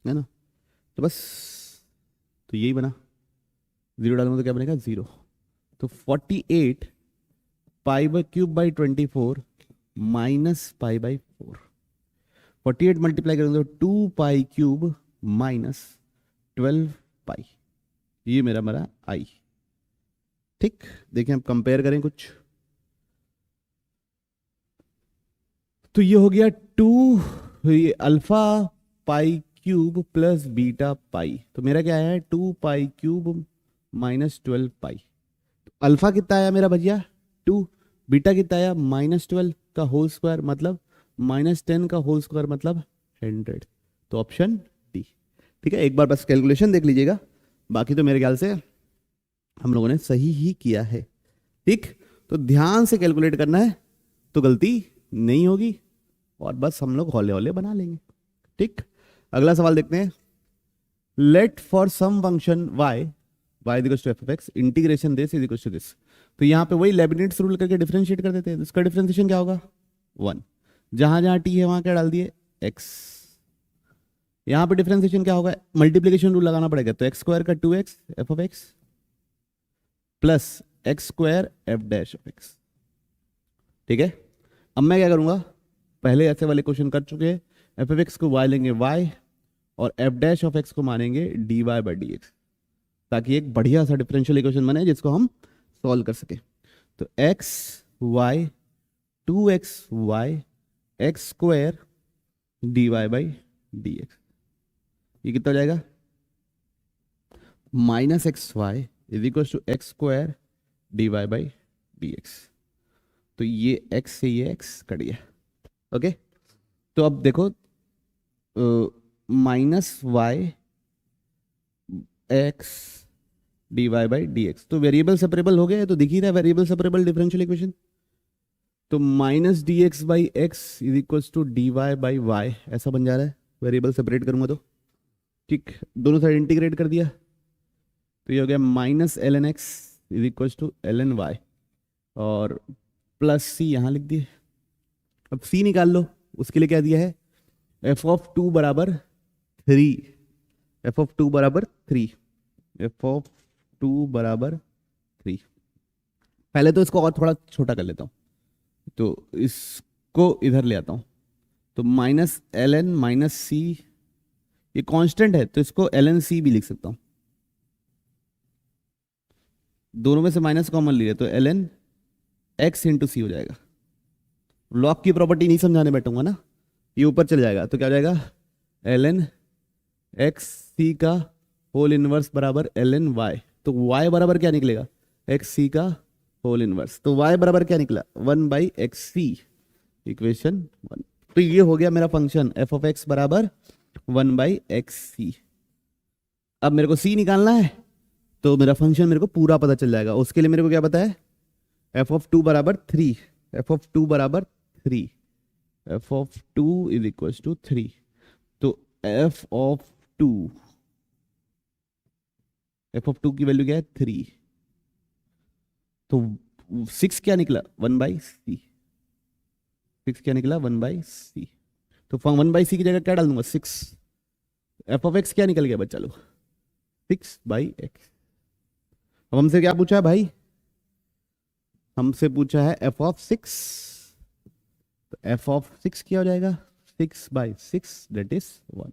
है ना। तो बस, तो यही बना, 0 डालूंगा तो क्या बनेगा 0। तो 48 π³/24 माइनस π/4। 48 मल्टीप्लाई करेंगे तो 2π³ माइनस 12π, ये मेरा आई। ठीक, देखें अब कंपेयर करें कुछ, तो ये हो गया 2 ये अल्फा π³ प्लस बीटा पाई, तो मेरा क्या है 2π³ माइनस 12π। अल्फा कितना आया मेरा भैया 2, बीटा कितना आया -12 का होल स्क्वायर मतलब -10 का होल स्क्वायर मतलब 100। तो ऑप्शन डी, ठीक है। एक बार बस कैलकुलेशन देख लीजिएगा, बाकी तो मेरे ख्याल से हम लोगों ने सही ही किया है। ठीक, तो ध्यान से कैलकुलेट करना है तो गलती नहीं होगी, और बस हम लोग हौले हौले बना लेंगे। ठीक, अगला सवाल देखते हैं। Let for some function y equals to f(x) integration this is equals to this. तो यहाँ पे वही लेबनिट्स रूल करके डिफरेंशिएट कर देते हैं। इसका डिफरेंशिएशन क्या होगा 1, जहां जहां t है वहां क्या डाल दिए x। यहाँ पे डिफरेंशिएशन क्या होगा, मल्टीप्लीकेशन रूल लगाना पड़ेगा, तो x² का 2x f(x) plus x² f'(x). ठीक है, अब मैं क्या करूंगा, पहले ऐसे वाले क्वेश्चन कर चुके हैं, f(x) को y लेंगे y और f'(x) को मानेंगे dy/dx, ताकि एक बढ़िया सा डिफरेंशियल इक्वेशन बने जिसको हम सॉल्व कर सके। तो x y 2xy x² dy/dx, ये कितना हो जाएगा -xy is equal to x² dy/dx। तो ये x से ये x कट गया। ओके, तो अब देखो -y x dy/dx, तो वेरिएबल सेपरेबल हो गया है, तो दिख ही रहा है वेरिएबल सेपरेबल डिफरेंशियल इक्वेशन। तो -dx/x is equal to dy/y ऐसा बन जा रहा है, वेरिएबल सेपरेट करूंगा तो। ठीक, दोनों साइड इंटीग्रेट कर दिया, तो ये हो गया -ln x is equal to ln y और प्लस c यहां लिख दिए। अब c निकाल लो, उसके लिए क्या दिया है f(2) बराबर 3, f(2) बराबर 3, f(2) बराबर 3। पहले तो इसको और थोड़ा छोटा कर लेता हूं, तो इसको इधर ले आता हूं, तो -ln -c, ये कांस्टेंट है तो इसको ln c भी लिख सकता हूं, दोनों में से माइनस कॉमन लिया तो ln x इंटू सी हो जाएगा। लॉग की प्रॉपर्टी नहीं समझाने बैठूंगा ना, ये ऊपर चले जाएगा, तो क्या हो जाएगा ln x c का होल इनवर्स बराबर ln y। तो y बराबर क्या निकलेगा x c का होल इनवर्स, तो y बराबर क्या निकला 1/xc, इक्वेशन 1। तो ये हो गया मेरा फंक्शन f(x) बराबर 1/xc। अब मेरे को c निकालना है, तो मेरा फंक्शन मेरे को पूरा पता चल जाएगा। उसके लिए मेरे को क्या पता है f(2) बराबर 3, f(2) बराबर 3, f(2) इज इक्वल टू 3, तो f(2) की वैल्यू क्या है 3, तो 6 क्या निकला 1/c, 6 क्या निकला 1/c। तो 1/c की जगह क्या डाल दूंगा 6, f(x) क्या निकल गया बच्चा लोग 6/x। अब हमसे क्या पूछा है भाई, हमसे पूछा है एफ ऑफ 6, तो एफ ऑफ 6 क्या हो जाएगा, 6/6 दैट इज 1।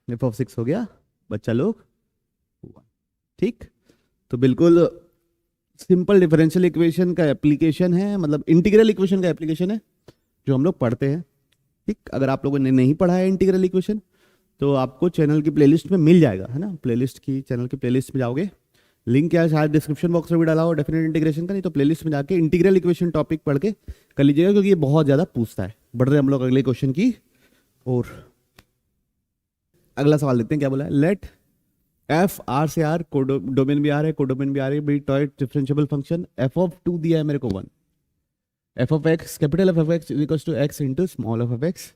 एफ ऑफ 6 हो गया बच्चा लोग 1। ठीक, तो बिल्कुल सिंपल डिफरेंशियल इक्वेशन का एप्लीकेशन है, मतलब इंटीग्रल इक्वेशन का एप्लीकेशन है जो हम लोग पढ़ते हैं। ठीक, अगर आप लोगों ने नहीं पढ़ा है इंटीग्रल इक्वेशन तो आपको चैनल की प्लेलिस्ट में मिल जाएगा, है ना, प्लेलिस्ट की, चैनल की प्लेलिस्ट में जाओगे, लिंक क्या है शायद डिस्क्रिप्शन बॉक्स में भी डाला हो डेफिनेट इंटीग्रेशन का, नहीं तो प्लेलिस्ट में जाके इंटीग्रल इक्वेशन टॉपिक पढ़ के कर लीजिएगा, क्योंकि ये बहुत ज़्यादा पूछता है। बढ़ रहे हम लोग अगले क्वेश्चन की और अगला सवाल देखते हैं क्या बोला है। लेट एफ आर से आर डोमेन भी आ रहा है, कोडोमेन भी आ रही है, be toy differentiable function f of 2 दिया है मेरे को 1, f of x capital F of x is equal to x into small f of x,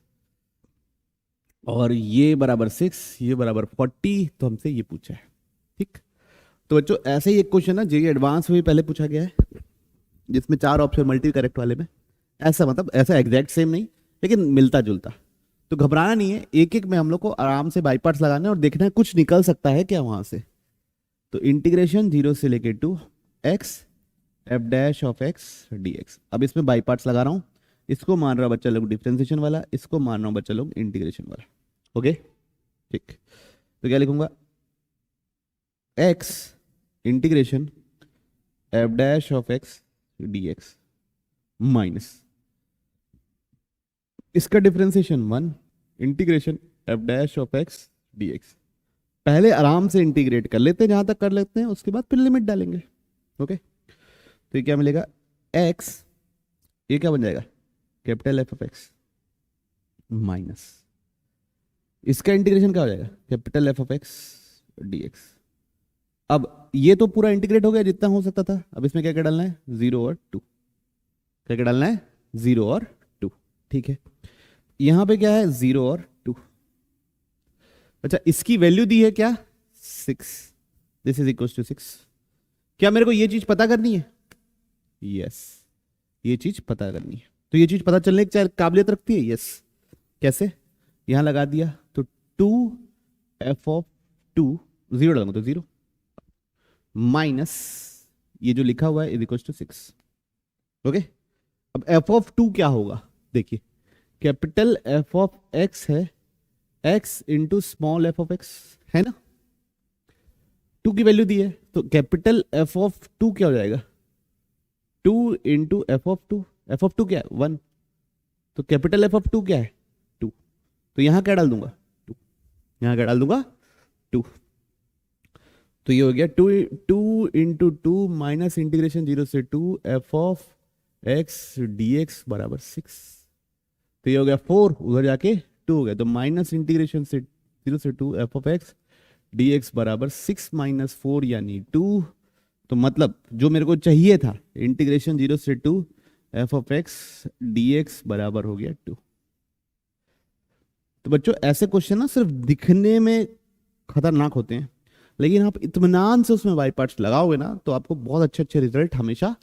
और ये बराबर 6, ये बराबर 40, तो हमसे ये पूछा है। ठीक, तो बच्चों ऐसे ही एक क्वेश्चन है जेईई एडवांस में भी पहले पूछा गया है, जिसमें 4 ऑप्शन मल्टी करेक्ट वाले में, ऐसा मतलब ऐसा एग्जैक्ट सेम नहीं लेकिन मिलता जुलता। तो घबराना नहीं है, एक एक में हम लोग को आराम से बाई पार्ट्स लगाना है और देखना है कुछ निकल सकता है क्या वहां से। तो इंटीग्रेशन 0 से लेके to x f dash of x d x. अब इसमें बाई पार्ट्स लगा रहा हूँ, इसको मान रहा बच्चा लोग डिफरेंशिएशन वाला, इसको मान रहा हूँ बच्चा लोग इंटीग्रेशन वाला। ओके ठीक, तो क्या लिखूंगा, x integration f dash of x d x minus इसका differentiation 1 integration f dash of x d x. पहले आराम से इंटीग्रेट कर लेते हैं जहां तक कर लेते हैं, उसके बाद फिर लिमिट डालेंगे। ओके, तो ये क्या मिलेगा, एक्स, ये क्या बन जाएगा, capital F of x minus इसका इंटीग्रेशन क्या हो जाएगा, capital F of x d x. अब ये तो पूरा इंटीग्रेट हो गया जितना हो सकता था, अब इसमें क्या क्या डालना है, 0 और 2, क्या क्या डालना है, 0 और 2। ठीक है, यहां पे क्या है, 0 और 2। अच्छा, इसकी वैल्यू दी है क्या, 6, दिस इज इक्वल टू 6। क्या मेरे को ये चीज पता करनी है, यस, ये चीज पता करनी है। तो ये चीज पता चलने की काबिलियत रखती है, यस। कैसे, यहां लगा दिया तो 2 एफ ऑफ 2, 0 डालूंगा तो 0 माइनस ये जो लिखा हुआ है इज इक्वल टू 6। ओके, अब एफ ऑफ 2 क्या होगा, देखिए कैपिटल एफ ऑफ एक्स है x into small f of x, है ना, 2 की वैल्यू दी है, तो कैपिटल एफ ऑफ 2 क्या हो जाएगा, 2 into f of 2, F of 2 क्या है 1, तो कैपिटल एफ ऑफ 2 क्या है 2, तो यहां क्या डाल दूंगा 2, यहां क्या डाल दूंगा 2, तो ये हो गया 2 इंटू 2 माइनस इंटीग्रेशन 0 से 2 F of x d x बराबर 6, तो ये हो गया 4, उधर जाके 2 हो गया, तो माइनस इंटीग्रेशन से 0 से 2 F of x d x बराबर 6 माइनस 4 यानी 2। तो मतलब जो मेरे को चाहिए था इंटीग्रेशन 0 से 2 F of x d x बराबर हो गया 2। तो बच्चों ऐसे क्वेश्चन ना सिर्फ दिखने में खतरनाक होते हैं, लेकिन आप इत्मीनान से उसमें बाई पार्ट्स लगाओगे ना तो आपको बहुत अच्छे अच्छे रिजल्ट हमेशा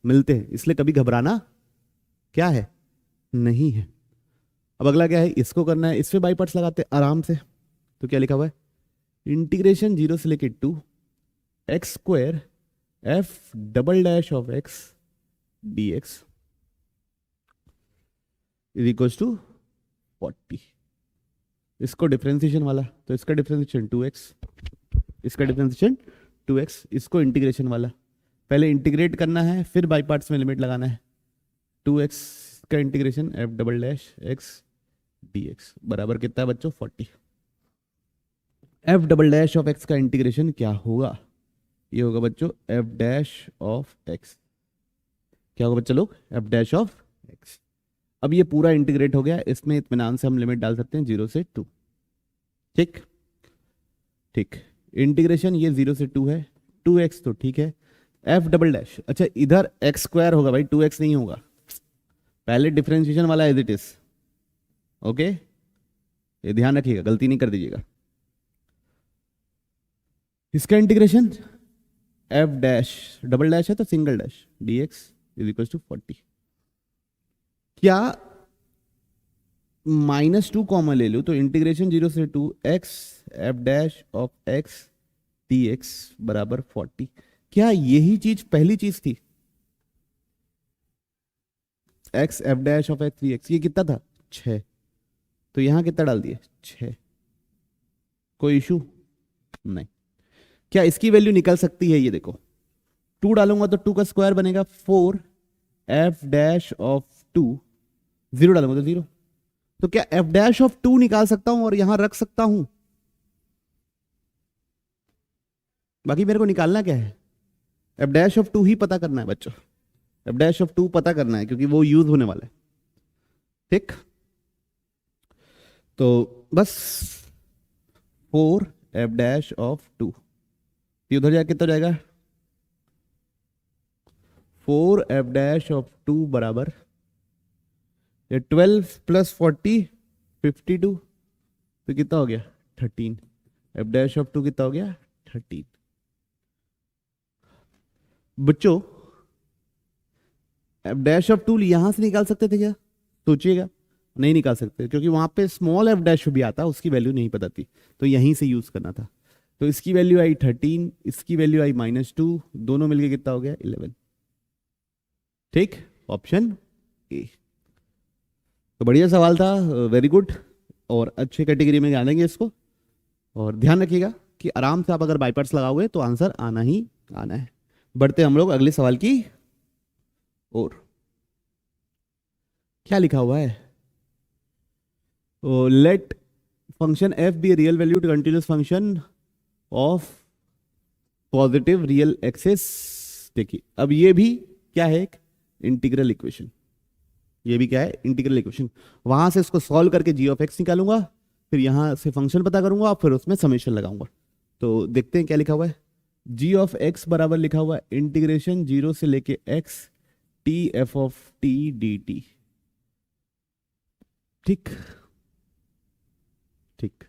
मिलते हैं, इसलिए कभी घबराना क्या है नहीं है। अब अगला क्या है, इसको करना है, इस पे बाई पार्ट्स लगाते हैं आराम से। तो क्या लिखा हुआ है, इंटीग्रेशन 0 से लेके 2 x square f double dash of x d x is equal to 40। इसको डिफरेंशिएशन वाला, तो इसका डिफरेंशिएशन 2x, इसका डिफरेंशिएशन 2x, इसको इंटीग्रेशन वाला, पहले इंटीग्रेट करना है फिर बाई पार्ट्स में लिमिट लगाना है, 2x का integration F double dash x d x बराबर कितना है बच्चों 40। F double dash of x का इंटीग्रेशन क्या होगा, ये होगा बच्चों एफ डैश ऑफ एक्स, क्या होगा बच्चों लोग, एफ डैश ऑफ एक्स। अब ये पूरा इंटीग्रेट हो गया, इसमें इत्मीनान से हम लिमिट डाल सकते हैं 0 से 2। ठीक ठीक, इंटीग्रेशन ये 0 से 2 है, 2x तो ठीक है, एफ डबल डैश, अच्छा इधर एक्स स्क्वायर होगा भाई, 2x नहीं होगा, पहले डिफरेंशिएशन वाला एज इट इज। ओके, ये ध्यान रखिएगा, गलती नहीं कर दीजिएगा। इसका integration f dash double dash है तो single dash d x is equal to 40। क्या -2 कॉमन ले लूं तो इंटीग्रेशन 0 से 2 x f dash of x dx बराबर 40। क्या यही चीज पहली चीज थी? x f dash of x 3x, ये कितना था? 6। तो यहां कितना डाल दिए? 6। कोई इशू नहीं। क्या इसकी वैल्यू निकल सकती है? ये देखो, 2 डालूंगा तो 2 का स्क्वायर बनेगा 4 f डैश ऑफ 2, 0 डालूंगा तो 0। तो क्या f डैश ऑफ 2 निकाल सकता हूं और यहां रख सकता हूं? बाकी मेरे को निकालना क्या है? f डैश ऑफ 2 ही पता करना है बच्चों। f डैश ऑफ 2 पता करना है क्योंकि वो यूज होने वाला है। ठीक, तो बस 4 f डैश ऑफ 2, ये उधर जाके कितना जाएगा? 4 f डैश ऑफ 2 बराबर ये 12 प्लस 40 52, तो कितना हो गया? 13। f डैश ऑफ 2 कितना हो गया? 13। बच्चों f डैश ऑफ 2 यहां से निकाल सकते थे क्या? सोचिएगा, नहीं निकाल सकते क्योंकि वहां पे स्मॉल f डैश भी आता, उसकी वैल्यू नहीं पता थी, तो यहीं से यूज करना था। तो इसकी वैल्यू आई 13, इसकी वैल्यू आई -2, दोनों मिलके कितना हो गया? 11। ठीक, ऑप्शन ए। तो बढ़िया सवाल था, वेरी गुड, और अच्छे कैटेगरी में जानेंगे इसको। और ध्यान रखिएगा कि आराम से आप अगर बाईपार्ट्स लगाओगे तो आंसर आना ही आना है। बढ़ते हम लोग अगले सवाल की ओर। क्या लिखा हुआ है? Let function f be real valued continuous function of positive real axes. देखिए, अब ये भी क्या है? एक इंटीग्रल इक्वेशन। ये भी क्या है? Integral equation. वहां से इसको सॉल्व करके जी ऑफ एक्स निकालूंगा, फिर यहां से फंक्शन पता करूंगा, फिर उसमें समेशन लगाऊंगा। तो देखते हैं क्या लिखा हुआ है। जी ऑफ एक्स बराबर लिखा हुआ है इंटीग्रेशन 0 से लेके x T F of t d T. ठीक ठीक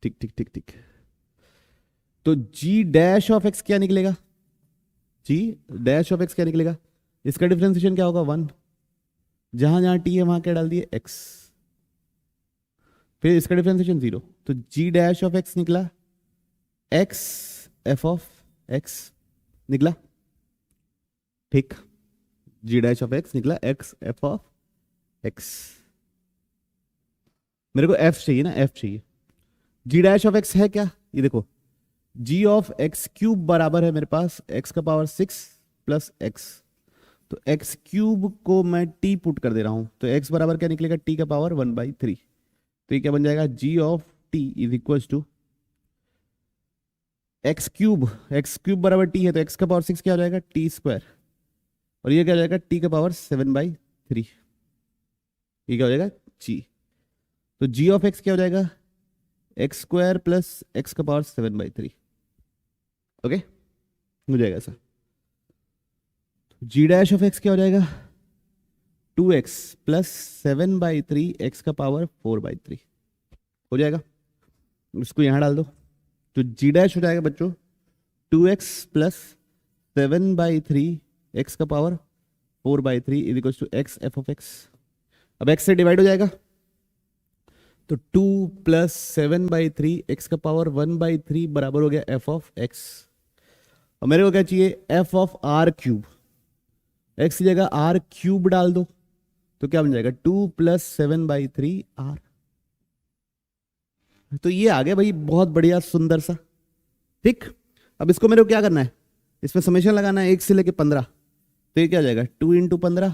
ठीक ठीक ठीक ठीक। तो g डैश ऑफ x क्या निकलेगा? g डैश ऑफ x क्या निकलेगा? इसका डिफरेंशिएशन क्या होगा? 1। जहां जहां t है वहां क्या डाल दिए? x। फिर इसका डिफरेंशिएशन 0, तो g डैश ऑफ x निकला x f ऑफ x निकला। ठीक, g डैश ऑफ x निकला x f ऑफ x। मेरे को f चाहिए ना, f चाहिए। g डैश ऑफ x है क्या? ये देखो, g ऑफ x क्यूब बराबर है मेरे पास x का पावर 6 प्लस x। तो x क्यूब को मैं t पुट कर दे रहा हूं, तो x बराबर क्या निकलेगा? t का पावर 1/3। तो ये क्या बन जाएगा? g of t is equal to x cube बराबर t है, तो x का पावर 6 क्या हो जाएगा? t square. और ये क्या हो जाएगा? t का पावर 7/3। ये क्या हो जाएगा? g। तो g ऑफ x क्या हो जाएगा? x स्क्वायर प्लस x का पावर 7/3। ओके, हो जाएगा ऐसा। g डैश ऑफ x क्या हो जाएगा? 2x प्लस 7/3 x का पावर 4/3 हो जाएगा। इसको यहां डाल दो, तो g डैश हो जाएगा बच्चों 2x प्लस 7/3 x का power 4/3 is equal to x f of x। अब x से डिवाइड हो जाएगा, तो 2 प्लस 7/3 x का पावर 1/3 बराबर हो गया f ऑफ x। और मेरे को क्या चाहिए? f of r cube. x की जगह r क्यूब डाल दो, तो क्या बन जाएगा? 2 प्लस 7/3 r। तो ये आ गया भाई, बहुत बढ़िया सुंदर सा। ठीक, अब इसको मेरे को क्या करना है? इसमें समेशन लगाना है 1 से लेके 15। तो ये क्या हो जाएगा? 2 इंटू 15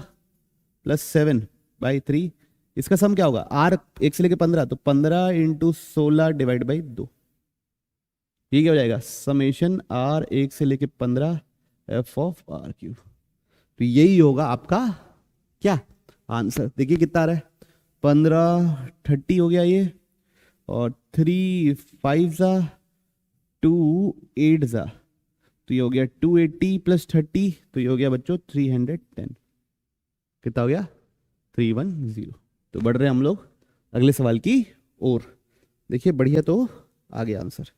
प्लस 7/3। इसका सम क्या होगा? r 1 से लेके 15, तो 15 इंटू 16 डिवाइड बाई 2। ये क्या हो जाएगा? समेशन r 1 से लेके 15 f ऑफ r क्यूब। तो यही होगा आपका क्या आंसर। देखिए कितना आ रहा है? 15 30 हो गया ये, और 3 5 2 8 तो ये हो गया 280 प्लस 30, तो ये हो गया बच्चों 310। कितना हो गया? 310। तो बढ़ रहे हैं हम लोग अगले सवाल की ओर। देखिए बढ़िया, तो आ गया आंसर।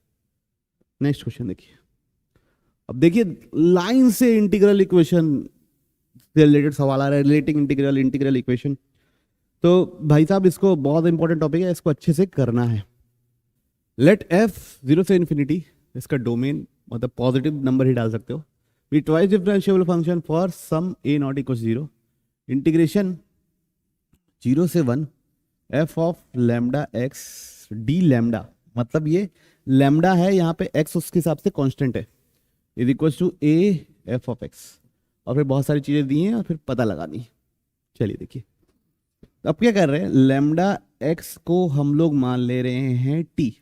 नेक्स्ट क्वेश्चन देखिए। अब देखिए, लाइन से इंटीग्रल इक्वेशन से रिलेटेड सवाल आ रहा है, रिलेटिंग इंटीग्रल इक्वेशन। तो भाई साहब, इसको बहुत इंपॉर्टेंट टॉपिक है, इसको अच्छे से करना है। लेट f 0 से इंफिनिटी इसका डोमेन मतलब पॉजिटिव नंबर ही डाल सकते हो। Be twice differentiable function for some a not equal 0, integration 0 से 1 f of lambda x d lambda, मतलब ये लैम्डा है यहाँ पे, एक्स उसके हिसाब से कांस्टेंट है, is equal to a f of x, और फिर बहुत सारी चीज़ें दी हैं और फिर पता लगानी। चलिए देखिए अब क्या कर रहे हैं, लैम्डा एक्स को हम लोग मान ले रहे हैं टी,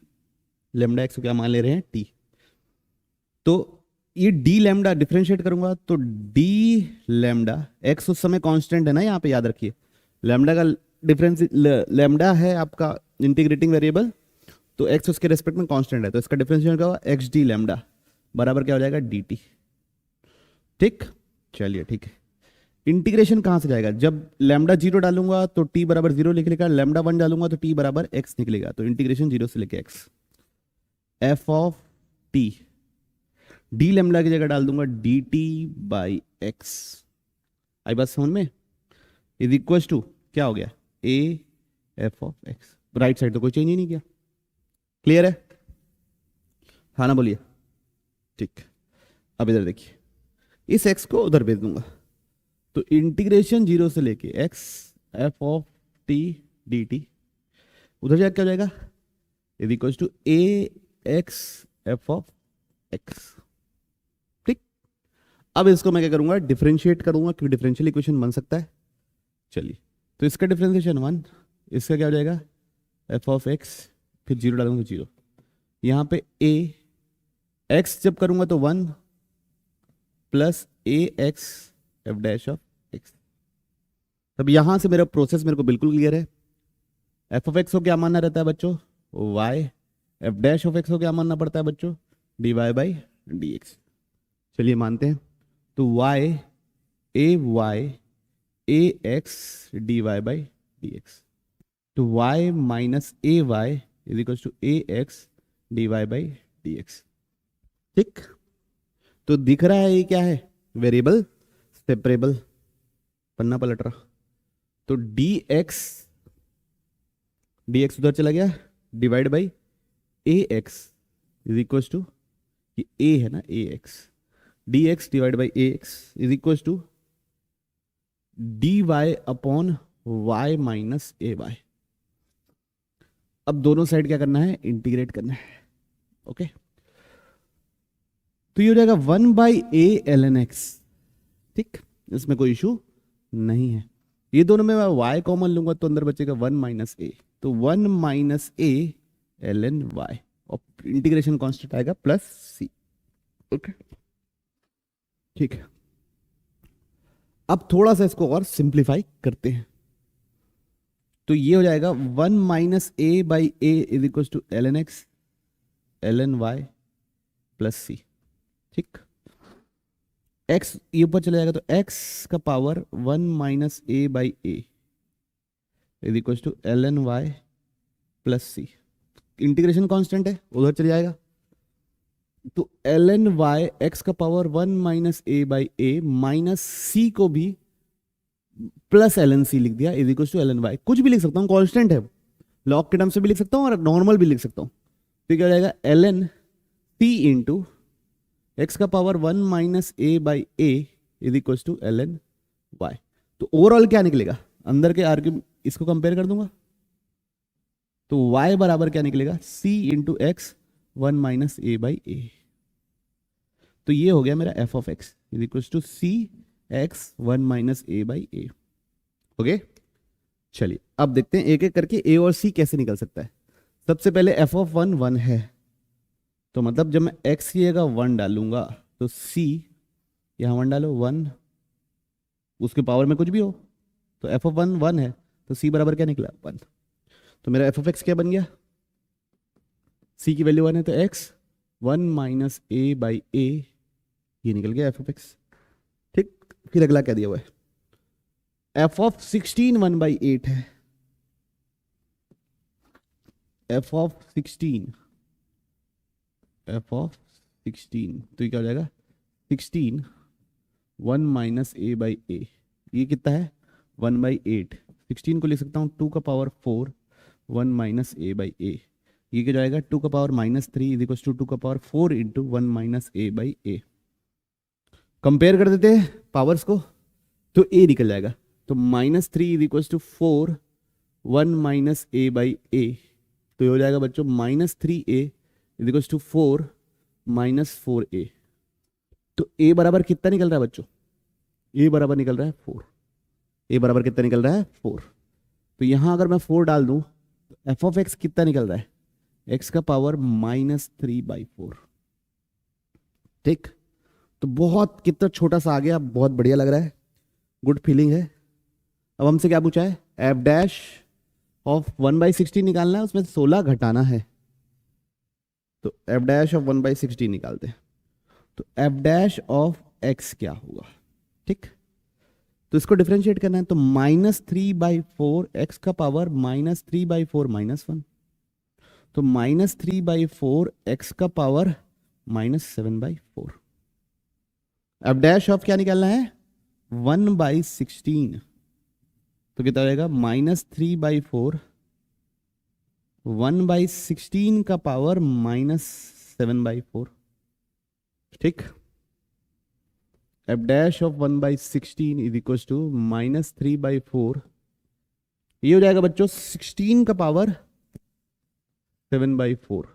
लैम्डा एक्स को क्या मान ले रहे हैं टी। तो ये डी लैम्डा डिफरेंशिएट करूंगा तो डी लैम्डा एक्स उस समय कांस्टेंट है ना, यहाँ पे याद रखिए लैम्डा का डिफरेंस, लैम्डा है आपका इंटीग्रेटिंग वेरिएबल, तो एक्स उसके रेस्पेक्ट में कांस्टेंट है, तो इसका डिफरेंशिएट क्या होगा एक्स डी लैम्डा बराबर क्या हो जाएगा डी टी। ठीक, चलिए ठीक है। इंटीग्रेशन कहाँ से जाएगा, जब लैम्डा 0 डालूंगा तो टी बराबर 0 निकलेगा, लैम्डा 1 डालूंगा तो टी बराबर एक्स निकलेगा, तो इंटीग्रेशन 0 से लेके x f of t, D lambda की जगह डाल दूंगा डी टी बाई एक्स, आई बात समझ में, इज इक्वल टू क्या हो गया ए f of x, right side तो कोई चेंज ही नहीं किया, क्लियर है, हाँ ना बोलिए। ठीक, अब इधर देखिए इस एक्स को उधर भेज दूंगा, तो इंटीग्रेशन 0 से लेके x f of t d t, उधर जाके क्या हो जाएगा is equal to a x f of x. ठीक, अब इसको मैं क्या करूंगा डिफरेंशिएट करूंगा, क्योंकि डिफरेंशियल इक्वेशन बन सकता है। चलिए तो इसका डिफरेंशिएशन 1, इसका क्या हो जाएगा एफ ऑफ एक्स, फिर 0 डालूंगा तो 0, यहाँ पे ए एक्स जब करूंगा तो 1 plus A x f dash of x. तब यहां से मेरा प्रोसेस मेरे को बिल्कुल क्लियर है, एफ ऑफ एक्स को क्या मानना रहता है बच्चों y, f dash of x को क्या मानना पड़ता है बच्चों d y by d x. चलिए मानते हैं, तो y a x d y by d x, तो y minus a y is equal to a x d y by d x. ठीक, तो दिख रहा है ये क्या है वेरिएबल सेपरेबल, पन्ना पलट रहा, तो डी एक्स उधर चला गया, divide by a x is equal to, ये ए है ना a x, d x divide by a x is equal to d y upon y minus a y. अब दोनों साइड क्या करना है इंटीग्रेट करना है, ओके। तो ये हो जाएगा 1 by a l n x, ठीक, इसमें कोई इशू नहीं है। ये दोनों में मैं y कॉमन लूंगा तो अंदर बचेगा 1 माइनस ए, तो 1 minus a l n y, और इंटीग्रेशन कांस्टेंट आएगा प्लस सी, ओके ठीक है। अब थोड़ा सा इसको और सिंप्लीफाई करते हैं, तो ये हो जाएगा 1 minus a by a is equal to l n x l n y plus c, ठीक। x ये ऊपर चला जाएगा तो x का power 1 minus a by a is equal to l n y plus c, integration constant है उधर चले जाएगा, तो एल एन वाई एक्स का power 1 minus a by a minus c को भी प्लस एल एन सी लिख दिया is equal to l n y, कुछ भी लिख सकता हूँ कांस्टेंट है, लॉग के टर्म से भी लिख सकता हूँ और नॉर्मल भी लिख सकता हूँ, तो क्या हो जाएगा l n c into x का power 1 minus a by a is equal to l n y. तो ओवरऑल क्या निकलेगा, अंदर के आर्ग्यूमेंट इसको कंपेयर कर दूंगा तो y बराबर क्या निकलेगा c into x 1 minus a by a, तो ये हो गया मेरा f of x is equal to c x 1 minus a by a, okay. चलिए अब देखते हैं एक एक करके a और c कैसे निकल सकता है। सबसे पहले f ऑफ 1 1 है, तो मतलब जब मैं x की जगह 1 डालूंगा तो c यहाँ 1 डालो 1, उसके पावर में कुछ भी हो, तो f ऑफ 1 1 है, तो c बराबर क्या निकला 1, तो मेरा f ऑफ x क्या बन गया, c की वैल्यू 1 है तो x 1 माइनस ए बाई ए, ये निकल गया f ऑफ x, ठीक। फिर अगला क्या दिया हुआ है, f ऑफ 16 1 बाई 8 है, f ऑफ 16 तो ये क्या हो जाएगा 16 1 माइनस ए बाई ए, ये कितना है 1 बाई 8, 16 को लिख सकता हूँ 2 का पावर 4 1 माइनस ए बाई ए, ये क्या जाएगा, 2 का पावर -3 इज इक्वल टू 2 का power 4 into 1 minus a by A. Compare कर देते हैं पावर्स को, तो ए निकल जाएगा। तो -3 is equal to 4 1 minus a by a, तो ये हो जाएगा बच्चों -3a is equal to 4 minus 4a। तो a बराबर कितना निकल रहा है बच्चों, a बराबर निकल रहा है 4। a बराबर कितना निकल रहा है 4। तो यहां अगर मैं 4 डाल दूं तो एफ ऑफ एक्स कितना निकल रहा है, x का पावर -3/4। ठीक, तो बहुत कितना छोटा सा आ गया, बहुत बढ़िया लग रहा है, गुड फीलिंग है। अब हमसे क्या पूछा है, एफ डैश ऑफ 1/16 निकालना है, उसमें 16 घटाना है। तो एफ डैश ऑफ 1/16 निकालते हैं, तो एफ डैश ऑफ एक्स क्या होगा। ठीक, तो इसको डिफरेंशिएट करना है, तो -3/4 एक्स का पावर -3/4 -1, तो -3/4 एक्स का पावर -7/4। एफ डैश ऑफ क्या निकालना है 1/16, तो कितना रहेगा -3/4 1/16 का पावर -7/4। ठीक, f dash of 1/16 is equal to -3/4, ये हो जाएगा बच्चों 16 का पावर 7/4,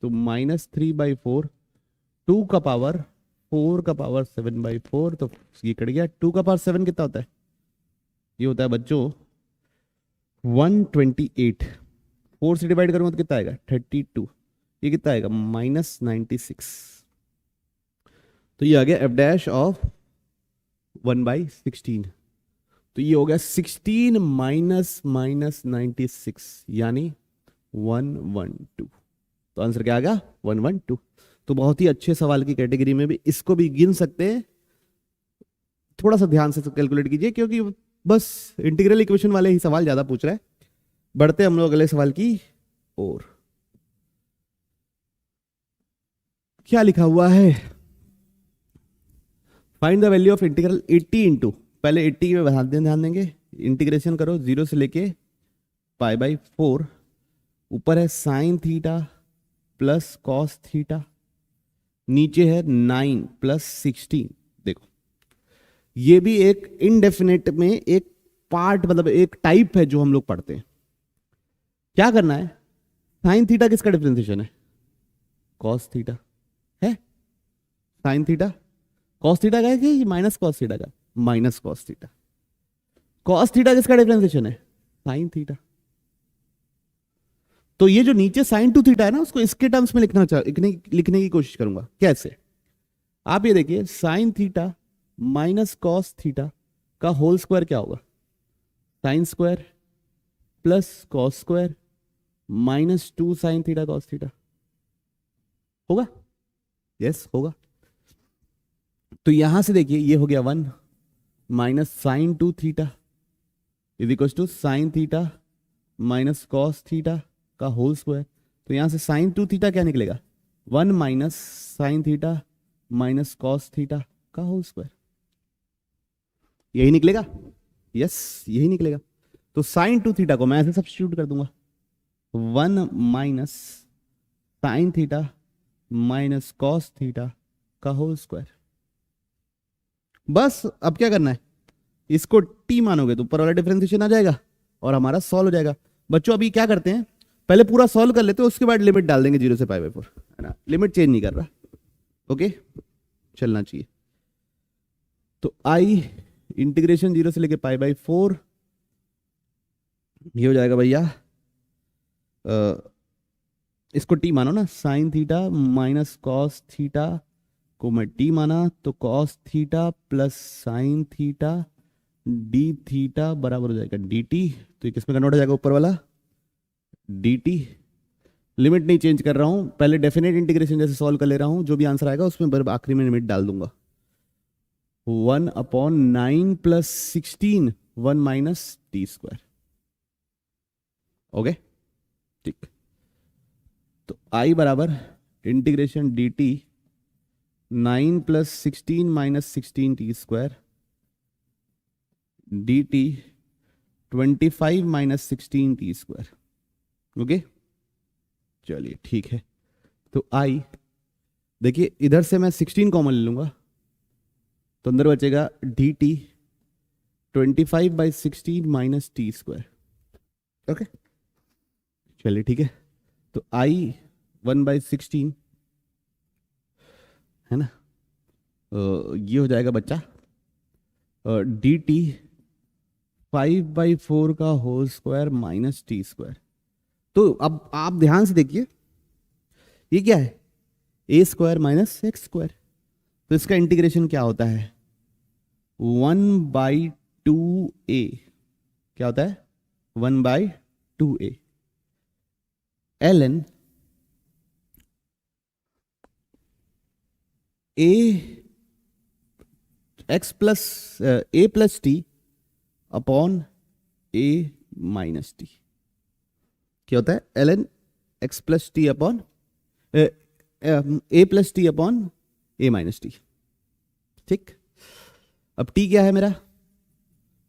तो -3/4 2 का पावर 4 का पावर 7/4, तो ये कट गया। 2 का पावर 7 कितना होता है, ये होता है बच्चों 128। 4 से डिवाइड करूंगा तो कितना आएगा 32, ये कितना आएगा -96। तो ये आ गया एफ डैश ऑफ 1/16, तो ये हो गया 16 माइनस -96 यानी 112। तो आंसर क्या आ गया 112। तो बहुत ही अच्छे सवाल की कैटेगरी में भी इसको भी गिन सकते हैं। थोड़ा सा ध्यान से कैलकुलेट कीजिए, क्योंकि बस इंटीग्रल इक्वेशन वाले ही सवाल ज्यादा पूछ रहा है। बढ़ते हम लोग अगले सवाल की ओर। क्या लिखा हुआ है, find the value of integral 80 into, पहले 80 में ध्यान देंगे, इंटीग्रेशन करो 0 से लेके π/4, ऊपर है sine theta plus cos theta, नीचे है 9 प्लस 16। देखो ये भी एक इनडेफिनेट में एक पार्ट, मतलब एक टाइप है जो हम लोग पढ़ते हैं। क्या करना है, साइन थीटा किसका डिफरेंशिएशन है, कॉस थीटा है, साइन थीटा कॉस थीटा का है कि माइनस कॉस थीटा का, minus cos theta. Cos theta किसका डिफरेंशिएशन है, साइन थीटा। तो ये जो नीचे साइन 2 थीटा है ना, उसको इसके टर्म्स में लिखने की कोशिश करूंगा। कैसे, आप ये देखिए sine theta minus cos theta का होल स्क्वायर क्या होगा, sine square plus cos square -2 sine theta cos theta, होगा, यस होगा। तो यहां से देखिए ये हो गया 1 minus sine 2 theta is equal to sine theta minus cos theta का होल स्क्वायर। तो यहां से साइन 2 थीटा क्या निकलेगा, 1 minus sine theta minus cos theta का होल स्क्वायर, यही निकलेगा, यस यही निकलेगा। तो साइन 2 थीटा को मैं ऐसे सब्स्टिट्यूट कर दूंगा, 1 minus sine theta minus cos theta का होल स्क्वायर। बस अब क्या करना है, इसको t मानोगे तो ऊपर वाला डिफरेंशिएशन आ जाएगा और हमारा सॉल्व हो जाएगा। बच्चों अभी क्या करते हैं, पहले पूरा सॉल्व कर लेते हैं, उसके बाद लिमिट डाल देंगे 0 से π/4, है ना, लिमिट चेंज नहीं कर रहा, ओके चलना चाहिए। तो i इंटीग्रेशन 0 से लेके π/4, ये हो जाएगा भैया, इसको t मानो ना, sign theta minus cos theta को मैं t माना, तो cos theta plus sine theta D theta बराबर हो जाएगा dt। तो ये किसमें कन्वर्ट हो जाएगा, ऊपर वाला dt। लिमिट नहीं चेंज कर रहा हूं, पहले डेफिनेट इंटीग्रेशन जैसे सॉल्व कर ले रहा हूं, जो भी आंसर आएगा उसमें आखिरी में लिमिट डाल दूंगा। 1/9 plus 16 1 minus t square, okay ठीक। तो i बराबर integration dt 9 plus 16 minus 16 T square dt 25 minus 16 T square, okay. चलिए ठीक है, तो आई, देखिए इधर से मैं 16 कॉमन ले लूंगा, तो अंदर बचेगा D T 25/16 minus t square. Okay, चलिए ठीक है, तो आई 1/16 है ना, ये हो जाएगा बच्चा डी टी 5/4 का whole square minus t square. तो अब आप ध्यान से देखिए, ये क्या है, a square minus x square, तो इसका इंटीग्रेशन क्या होता है, 1/2a, क्या होता है 1/2a ln a x plus a plus T upon a minus T, क्या होता है ln x plus T upon a plus T upon a minus T. ठीक, अब t क्या है मेरा,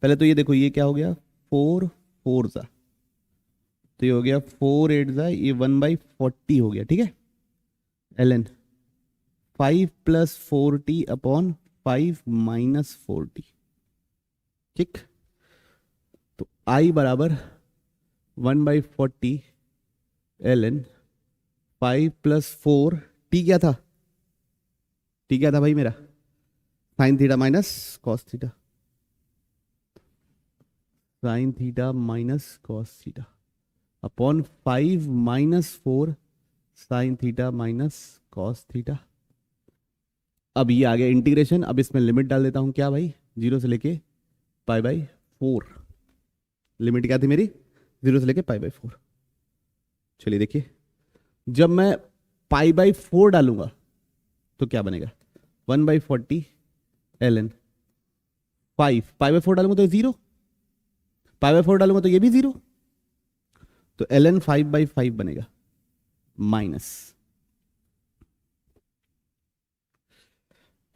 पहले तो ये देखो, ये क्या हो गया 4 4 सा, तो ये हो गया 4 8 सा, ये 1/40 हो गया। ठीक है, ln 5 plus 4t upon 5 minus 4t। ठीक, तो i बराबर 1/40 ln 5 प्लस 4, t क्या था, t क्या था भाई मेरा, sign theta minus cos theta, sign theta minus cos theta upon 5 minus 4 sign theta minus cos theta. अब ये आ गया इंटीग्रेशन, अब इसमें लिमिट डाल देता हूं, क्या भाई 0 से लेके π/4, लिमिट क्या थी मेरी 0 से लेके π/4। चलिए देखिए, जब मैं π/4 डालूंगा तो क्या बनेगा 1/40 ln 5, π/4 डालूंगा तो 0, π/4 डालूंगा तो ये भी 0, तो ln 5/5 बनेगा माइनस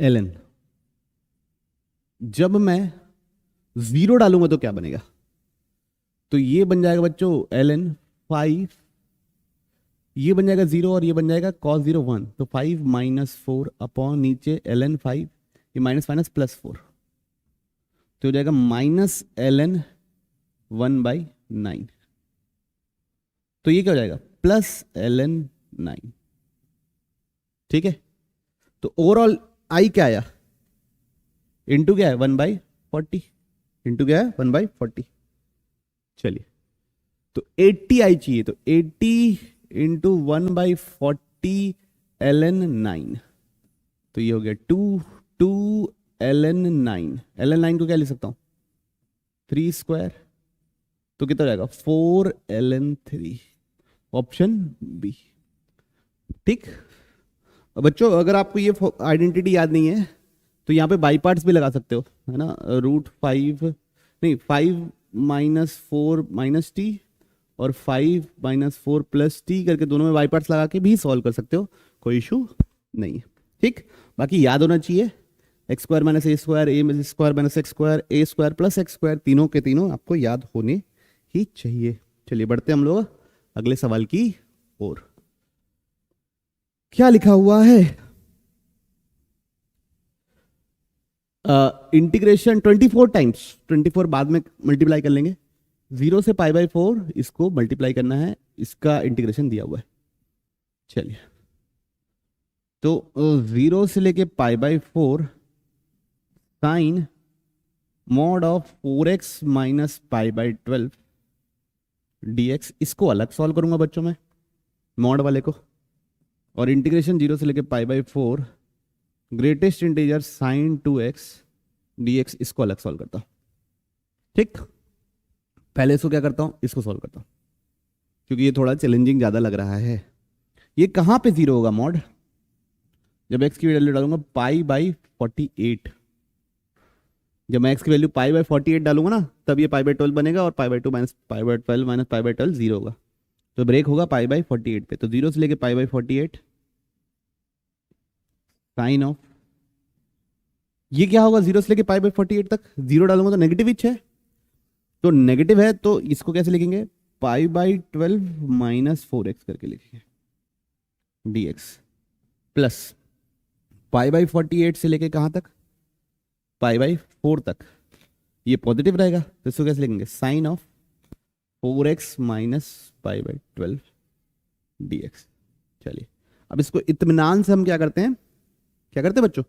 ln, जब मैं 0 डालूंगा तो क्या बनेगा, तो ये बन जाएगा बच्चों ln 5, ये बन जाएगा 0 और ये बन जाएगा cos 0 1, तो 5 माइनस 4 अपॉन नीचे ln 5, ये माइनस माइनस प्लस 4, तो हो जाएगा माइनस ln 1/9, तो ये क्या हो जाएगा प्लस ln 9। ठीक है, तो ओवरऑल आई क्या आया, इंटू क्या है 1/40, इंटू क्या है 1/40। चलिए, तो 80 आई चाहिए, तो 80 इंटू 1/40 ln 9, तो ये हो गया 2 ln 9, ln 9 को क्या लिख सकता हूं 3 स्क्वायर, तो कितना हो जाएगा 4 ln 3, ऑप्शन बी। ठीक, बच्चों अगर आपको ये आइडेंटिटी याद नहीं है तो यहाँ पे बाई पार्ट्स भी लगा सकते हो, है ना, √5 नहीं 5 माइनस 4 माइनस टी और 5 माइनस 4 प्लस टी करके दोनों में बाई पार्ट्स लगा के भी सॉल्व कर सकते हो, कोई इशू नहीं है। ठीक, बाकी याद होना चाहिए एक्स स्क्वायर माइनस ए स्क्वायर, ए स्क्वायर माइनस एक्स स्क्वायर, ए स्क्वायर प्लस एक्स स्क्वायर, तीनों के तीनों आपको याद होने ही चाहिए। चलिए बढ़ते हम लोग अगले सवाल की ओर। क्या लिखा हुआ है, इंटीग्रेशन 24 टाइम्स, 24 बाद में मल्टीप्लाई कर लेंगे, 0 से π/4 इसको मल्टीप्लाई करना है, इसका इंटीग्रेशन दिया हुआ है। चलिए, तो 0 से लेके π/4 sine mod of 4x minus π/12 dx, इसको अलग सॉल्व करूंगा बच्चों में मॉड वाले को, और इंटीग्रेशन 0 से लेके π/4 greatest integer sign 2x dx, इसको अलग सॉल्व करता हूं। ठीक, पहले इसको क्या करता हूं, इसको सॉल्व करता हूं, क्योंकि ये थोड़ा चैलेंजिंग ज्यादा लग रहा है। ये कहां पे 0 होगा मॉड, जब x की वैल्यू डालूंगा π/48, जब मैं x की वैल्यू π/48 डालूंगा ना तब ये π/12 बनेगा, और π/2 माइनस π/12 माइनस π/12 0 होगा, तो ब्रेक होगा π/48 पे। तो 0 से लेके π/48 साइन ऑफ, ये क्या होगा 0 से लेके π/48 तक, 0 डालूंगा तो नेगेटिव इच है, तो नेगेटिव है तो इसको कैसे लिखेंगे π/12 माइनस 4x करके लिखेंगे। dx प्लस पाई बाई 48 से लेके कहाँ तक, पाई बाई 4 तक, ये पॉजिटिव रहेगा तो इसको कैसे लिखेंगे, sine of 4x minus pi by 12 dx। चलिए अब इसको इत्मीनान से हम क्या करते हैं, क्या करते हैं बच्चों,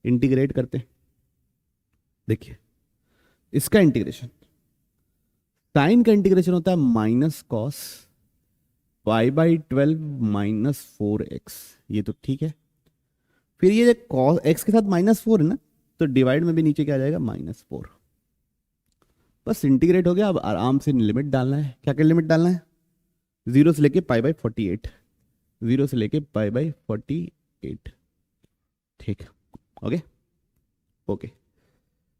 इंटीग्रेट करते हैं। देखिए इसका इंटीग्रेशन, साइन का इंटीग्रेशन होता है minus cos pi by 12 minus 4x, ये तो ठीक है। फिर ये कॉस x के साथ -4 है ना, तो डिवाइड में भी नीचे क्या आ जाएगा, -4। बस इंटीग्रेट हो गया। अब आराम से लिमिट डालना है। क्या क्या लिमिट डालना है, 0 से लेके पाई बाई 48, 0 से लेके पाई बाई 48, ठीक, ओके ओके।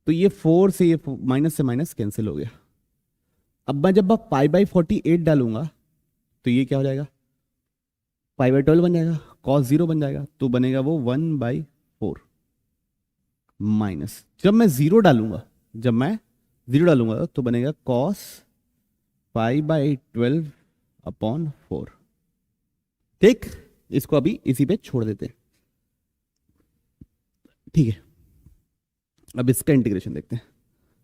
तो ये 4 से ये माइनस से माइनस कैंसिल हो गया। अब मैं जब पाई बाई 48 डालूंगा तो ये क्या हो जाएगा, पाई बाई 12 बन जाएगा, कॉस 0 बन जाएगा, तो बनेगा वो 1/4 माइनस, जब मैं 0 डालूंगा, जब मैं 0 डालूंगा तो बनेगा कॉस पाई बाई 12 अपॉन 4। ठीक, इसको अभी इसी पे छोड़ देते हैं। ठीक है, अब इसका इंटीग्रेशन देखते हैं।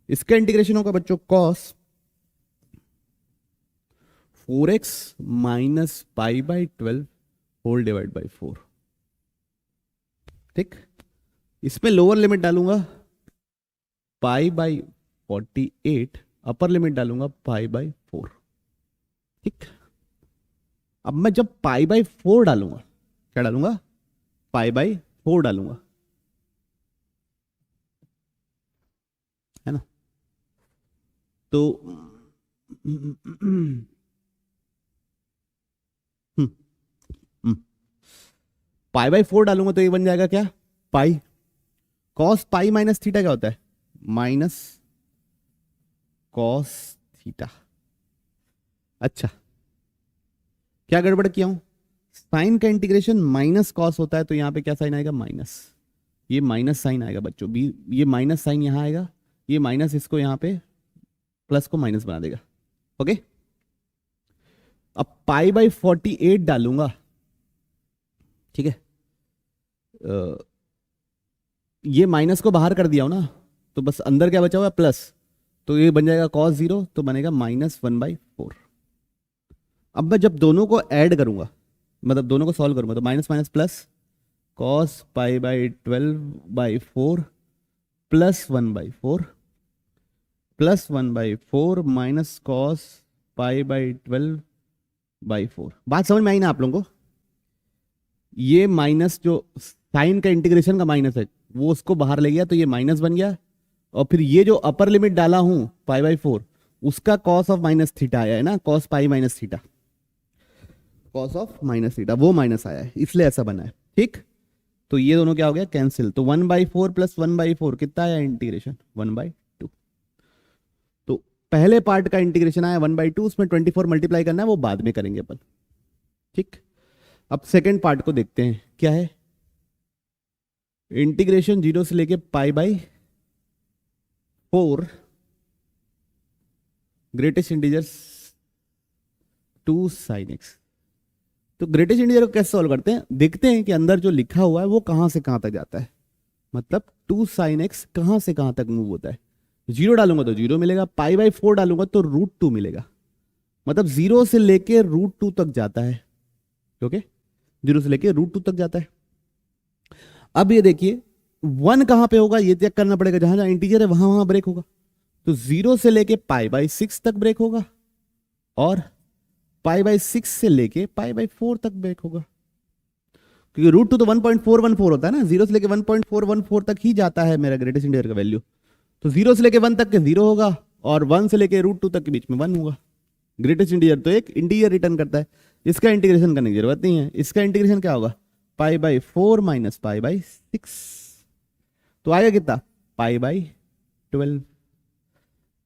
इसका इंटीग्रेशन होगा बच्चों cos 4x minus pi by 12 whole divide by 4। ठीक, इसमें लोअर लिमिट डालूंगा पाई बाई 48, अपर लिमिट डालूंगा पाई बाई 4। ठीक, अब मैं जब पाई बाई 4 डालूंगा, क्या डालूंगा, पाई बाई 4 डालूंगा, है ना, तो पाई बाई 4 डालूंगा तो ये बन जाएगा क्या, पाई, कॉस पाई माइनस थीटा क्या होता है, माइनस कॉस थीटा। अच्छा, क्या गड़बड़ किया हूं, साइन का इंटीग्रेशन माइनस कॉस होता है, तो यहां पे क्या साइन आएगा, माइनस, ये माइनस साइन आएगा बच्चों, ये माइनस साइन यहां आएगा, ये माइनस इसको यहां पे प्लस को माइनस बना देगा। ओके, अब पाई बाई 48 डालूंगा, ठीक है, ये माइनस को बाहर कर दिया हो ना, तो बस अंदर क्या बचा हुआ है, प्लस, तो ये बन जाएगा cos 0, तो बनेगा -1/4। अब मैं जब दोनों को ऐड करूंगा, मतलब दोनों को सॉल्व करूंगा, तो minus minus plus cos pi by 12/4 plus 1/4 plus 1/4 minus cos pi by 12/4। बात समझ में आई ना आप लोगों को, ये माइनस जो साइन का इंटीग्रेशन का माइनस है वो उसको बाहर ले गया, तो ये माइनस बन गया, और फिर ये जो अपर लिमिट डाला हूं पाई बाई 4, उसका कॉस ऑफ माइनस थीटा आया है ना, cos pi minus theta, cos of minus theta, वो माइनस आया है, इसलिए ऐसा बना है। ठीक, तो ये दोनों क्या हो गया, कैंसिल, तो 1/4 प्लस 1/4 कितना आया इंटीग्रेशन, 1/2। तो पहले पार्ट का इंटीग्रेशन आया 1/2, उसमें 24 मल्टीप्लाई करना है, वो बाद में करेंगे अपन। ठीक, अब सेकेंड पार्ट को देखते हैं, क्या है, इंटीग्रेशन 0 से लेके pi by 4 greatest integer 2 sine x. तो ग्रेटेस्ट इंटीजर को कैसे सॉल्व करते हैं, देखते हैं कि अंदर जो लिखा हुआ है वो कहां से कहां तक जाता है, मतलब 2 साइन एक्स कहां से कहां तक मूव होता है। 0 डालूंगा तो 0 मिलेगा, पाई बाई 4 डालूंगा तो √2 मिलेगा, मतलब 0 से लेके √2 तक जाता है। ओके, 0 से लेके √2 तक जाता है। अब ये देखिए 1 कहां पे होगा, ये चेक करना पड़ेगा, जहां जहां इंटीजर है वहां वहां ब्रेक होगा, तो 0 से लेके पाई बाई 6 तक ब्रेक होगा, और पाई बाई 6 से लेके पाई बाई 4 तक ब्रेक होगा, क्योंकि √2 तो 1.414 होता है ना, 0 से लेके 1.414 तक ही जाता है मेरा ग्रेटेस्ट इंटीजर का वैल्यू, तो 0 से लेके 1 तक के 0 होगा, और 1 से लेके √2 तक के बीच में 1 होगा। ग्रेटेस्ट इंटीजर तो एक इंटीजर रिटर्न करता है, इसका इंटीग्रेशन करने की जरूरत नहीं है। इसका इंटीग्रेशन क्या होगा, pi by 4 minus pi by 6, तो आएगा कितना, पाई बाई 12,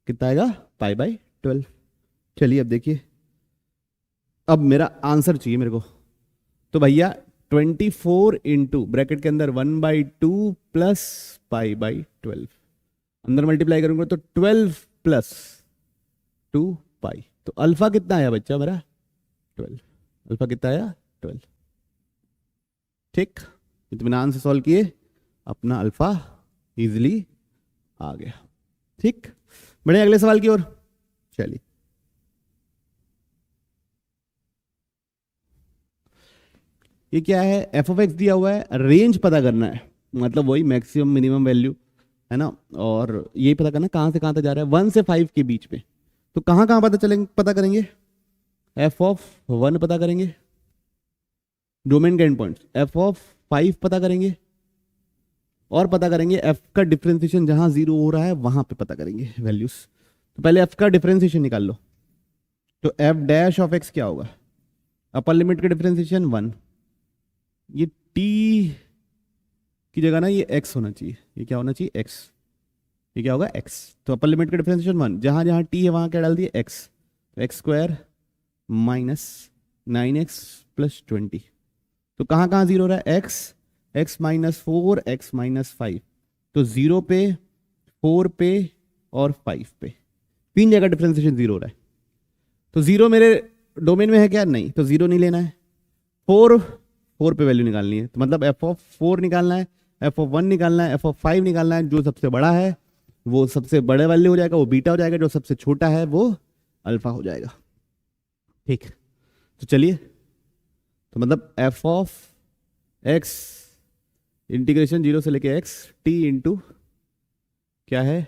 कितना आएगा, पाई बाई 12। चलिए अब देखिए, अब मेरा आंसर चाहिए मेरे को, तो भैया 24 इंटू ब्रैकेट के अंदर 1/2 प्लस पाई बाई 12, अंदर मल्टीप्लाई करूंगा तो 12 प्लस 2 पाई, तो अल्फा कितना आया बच्चा मेरा, 12, अल्फा कितना आया, 12। ठीक, इत्मीनान से सॉल्व किए, अपना अल्फा इजिली आ गया। ठीक, बढ़े अगले सवाल की ओर। चलिए, ये क्या है, एफ ऑफ एक्स दिया हुआ है, रेंज पता करना है, मतलब वही मैक्सिमम मिनिमम वैल्यू है ना, और ये पता करना कहाँ से कहाँ तक जा रहा है, 1 से 5 के बीच में। तो कहाँ कहाँ पता करेंगे, एफ ऑफ 1 पता करेंगे, डोमेन का एंड पॉइंट, एफ ऑफ 5 पता करेंगे, और पता करेंगे एफ का डिफरेंशिएशन जहां 0 हो रहा है वहां पे पता करेंगे वैल्यूज। तो पहले एफ का डिफरेंशिएशन निकाल लो। तो एफ डैश ऑफ एक्स क्या होगा, अपर लिमिट का डिफरेंशिएशन 1, ये टी की जगह ना ये एक्स होना चाहिए, ये क्या होना चाहिए एक्स, ये क्या होगा एक्स। तो अपर लिमिट का डिफरेंशिएशन 1, जहां जहां टी है वहां क्या डाल दिए एक्स, तो x square minus 9x plus 20। तो कहाँ कहाँ 0 हो रहा है, x, x minus 4, x minus 5, तो 0 पे, 4 पे और 5 पे, 3 जगह डिफरेंशिएशन 0 हो रहा है। तो 0 मेरे डोमेन में है क्या, नहीं, तो 0 नहीं लेना है। 4 पे वैल्यू निकालनी है, तो मतलब एफ ऑफ 4 निकालना है, एफ ऑफ 1 निकालना है, एफ ऑफ 5 निकालना है। जो सबसे बड़ा है वो सबसे बड़े वैल्यू हो जाएगा, वो बीटा हो जाएगा, जो सबसे छोटा है वो अल्फा हो जाएगा। ठीक, तो चलिए, तो मतलब एफ ऑफ एक्स इंटीग्रेशन 0 से लेके एक्स टी इंटू क्या है,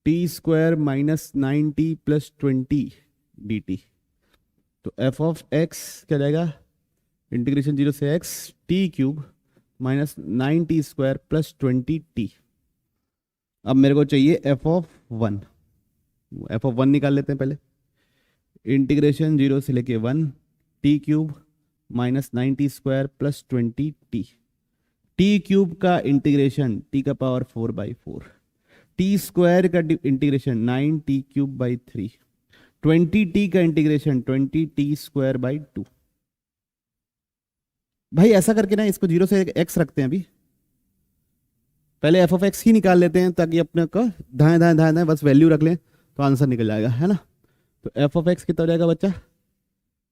T square minus 9t plus 20 dt। तो एफ ऑफ एक्स क्या जाएगा, इंटीग्रेशन 0 से x T cube minus 9t square plus 20t। अब मेरे को चाहिए एफ ऑफ 1, एफ ऑफ 1 निकाल लेते हैं पहले। इंटीग्रेशन 0 से लेके 1 T cube minus 9t square plus 20t। T cube का इंटीग्रेशन टी का पावर 4/4, टी स्क्वायर का integration 9t cube by 3, 20t का इंटीग्रेशन 20t स्क्वायर बाई 2। भाई ऐसा करके ना इसको 0 से x रखते हैं, अभी पहले एफ ऑफ एक्स ही निकाल लेते हैं ताकि अपने को दाएं दाएं दाएं दाएं बस वैल्यू रख लें तो आंसर निकल जाएगा, है ना। तो एफ ऑफ एक्स कितना हो जाएगा बच्चा,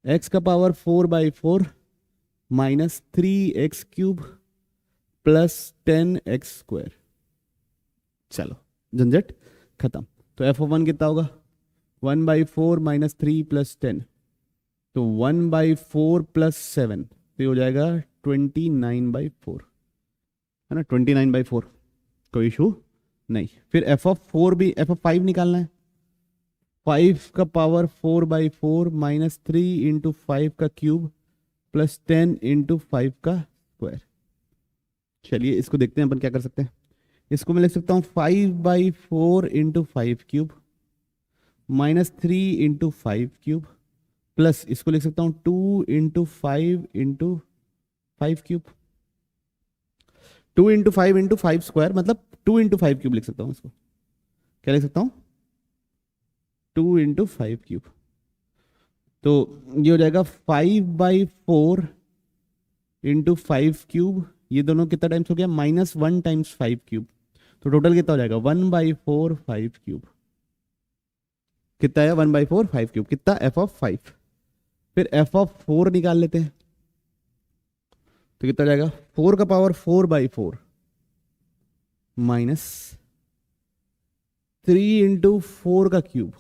एक्स का power 4/4 minus 3x cube plus 10x square. चलो झंझट खत्म। तो एफ ऑफ 1 कितना होगा, 1/4 माइनस 3 प्लस 10, तो 1/4 प्लस 7, तो ये हो जाएगा 29/4, है ना, 29/4, कोई इशू नहीं। फिर एफ ऑफ 4 भी, एफ ऑफ 5 निकालना है, 5 का पावर 4/4 माइनस 3 इंटू 5 का क्यूब प्लस 10 इंटू 5 का स्क्वायर। चलिए इसको देखते हैं अपन क्या कर सकते हैं। इसको मैं लिख सकता हूँ 5/4 into 5 cube minus 3 into 5 cube plus इसको लिख सकता हूँ 2 into 5 into 5 cube, 2 into 5 into 5 square, मतलब 2 इंटू 5 क्यूब लिख सकता हूँ। इसको क्या लिख सकता हूँ, 2 इंटू 5 क्यूब। तो ये हो जाएगा 5/4 इंटू 5 क्यूब, ये दोनों कितना टाइम्स हो गया, -1 टाइम्स 5 क्यूब, तो टोटल कितना हो जाएगा 1/4 5 क्यूब। कितना है 1/4 5 क्यूब, कितना एफ ऑफ 5। फिर एफ ऑफ 4 निकाल लेते हैं, तो कितना जाएगा 4 का पावर 4/4 माइनस 3 इंटू 4 का क्यूब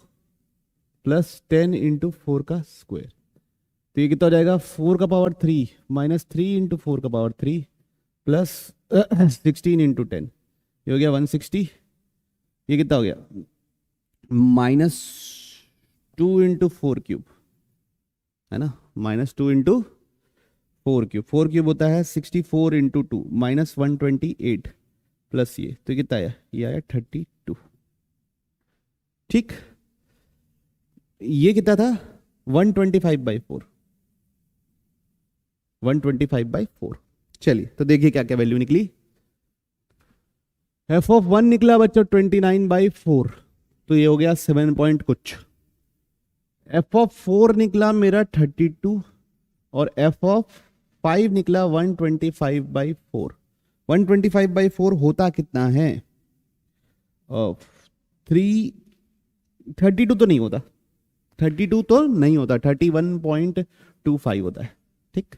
प्लस 10 इंटू 4 का स्क्वायर। तो ये कितना हो जाएगा 4 का पावर 3 माइनस 3 इंटू 4 का पावर 3 प्लस 16 इंटू 10, ये हो गया 160। ये कितना हो गया -2 इंटू 4 क्यूब, है ना, -2 इंटू 4 क्यूब, 4 क्यूब होता है 64 इंटू 2 माइनस 128 प्लस ये, तो कितना आया, ये आया 32। ठीक, ये कितना था 125/4, 125/4। चलिए तो देखिए क्या क्या वैल्यू निकली। एफ ऑफ 1 निकला बच्चों 29/4, तो ये हो गया 7 पॉइंट कुछ। एफ ऑफ 4 निकला मेरा 32 और एफ ऑफ 5 निकला 125/4। 125/4 होता कितना है, 32 तो नहीं होता, 32 तो नहीं होता, 31.25 होता है। ठीक,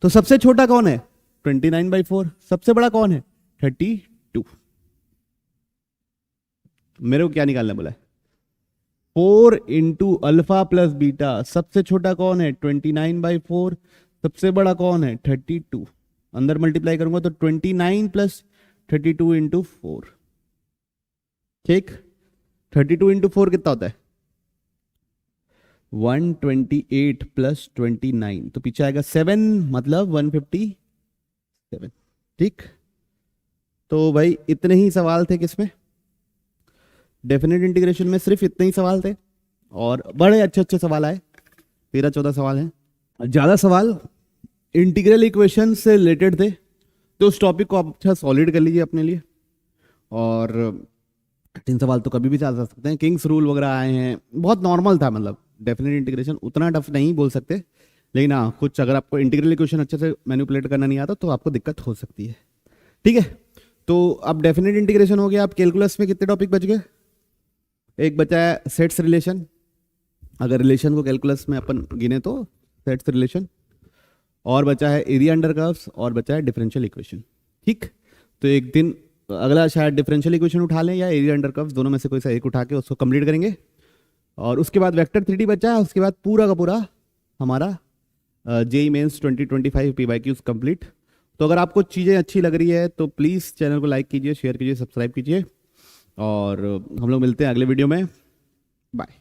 तो सबसे छोटा कौन है 29/4, सबसे बड़ा कौन है 32। मेरे को क्या निकालना बोला है 4 इंटू अल्फा प्लस बीटा, सबसे छोटा कौन है 29/4, सबसे बड़ा कौन है 32। अंदर मल्टीप्लाई करूंगा तो 29 प्लस 32 इंटू 4, ठीक। 32 इंटू 4 कितना होता है 128 प्लस 29, तो पीछे आएगा 7, मतलब 157, ठीक। तो भाई इतने ही सवाल थे किसमें, डेफिनेट इंटीग्रेशन में सिर्फ इतने ही सवाल थे, और बड़े अच्छे अच्छे सवाल आए, 13-14 सवाल हैं। ज़्यादा सवाल इंटीग्रल इक्वेशन से रिलेटेड थे, तो उस टॉपिक को आप अच्छा सॉलिड कर लीजिए अपने लिए। और 3 सवाल तो कभी भी चल सकते हैं, किंग्स रूल वगैरह आए हैं, बहुत नॉर्मल था, मतलब डेफिनेट इंटीग्रेशन उतना टफ नहीं बोल सकते, लेकिन हाँ कुछ अगर आपको इंटीग्रल इक्वेशन अच्छे से मैनिपुलेट करना नहीं आता तो आपको दिक्कत हो सकती है, ठीक है। तो अब डेफिनेट इंटीग्रेशन हो गया। अब कैलकुलस में कितने टॉपिक बच गए, एक बचा है सेट्स रिलेशन, अगर रिलेशन को कैलकुलस में अपन गिने तो सेट्स रिलेशन, और बचा है एरिया अंडर कर्व्स, और बचा है डिफरेंशियल इक्वेशन, ठीक। तो एक दिन अगला शायद डिफरेंशियल इक्वेशन उठा लें या एरिया अंडर कर्व्स, दोनों में से कोई सा एक उठा के उसको कंप्लीट करेंगे। और उसके बाद वेक्टर 3D बचा है, उसके बाद पूरा का पूरा हमारा जेई मेंस 2025 PYQs कंप्लीट। तो अगर आपको चीज़ें अच्छी लग रही है तो प्लीज़ चैनल को लाइक कीजिए, शेयर कीजिए, सब्सक्राइब कीजिए, और हम लोग मिलते हैं अगले वीडियो में। बाय।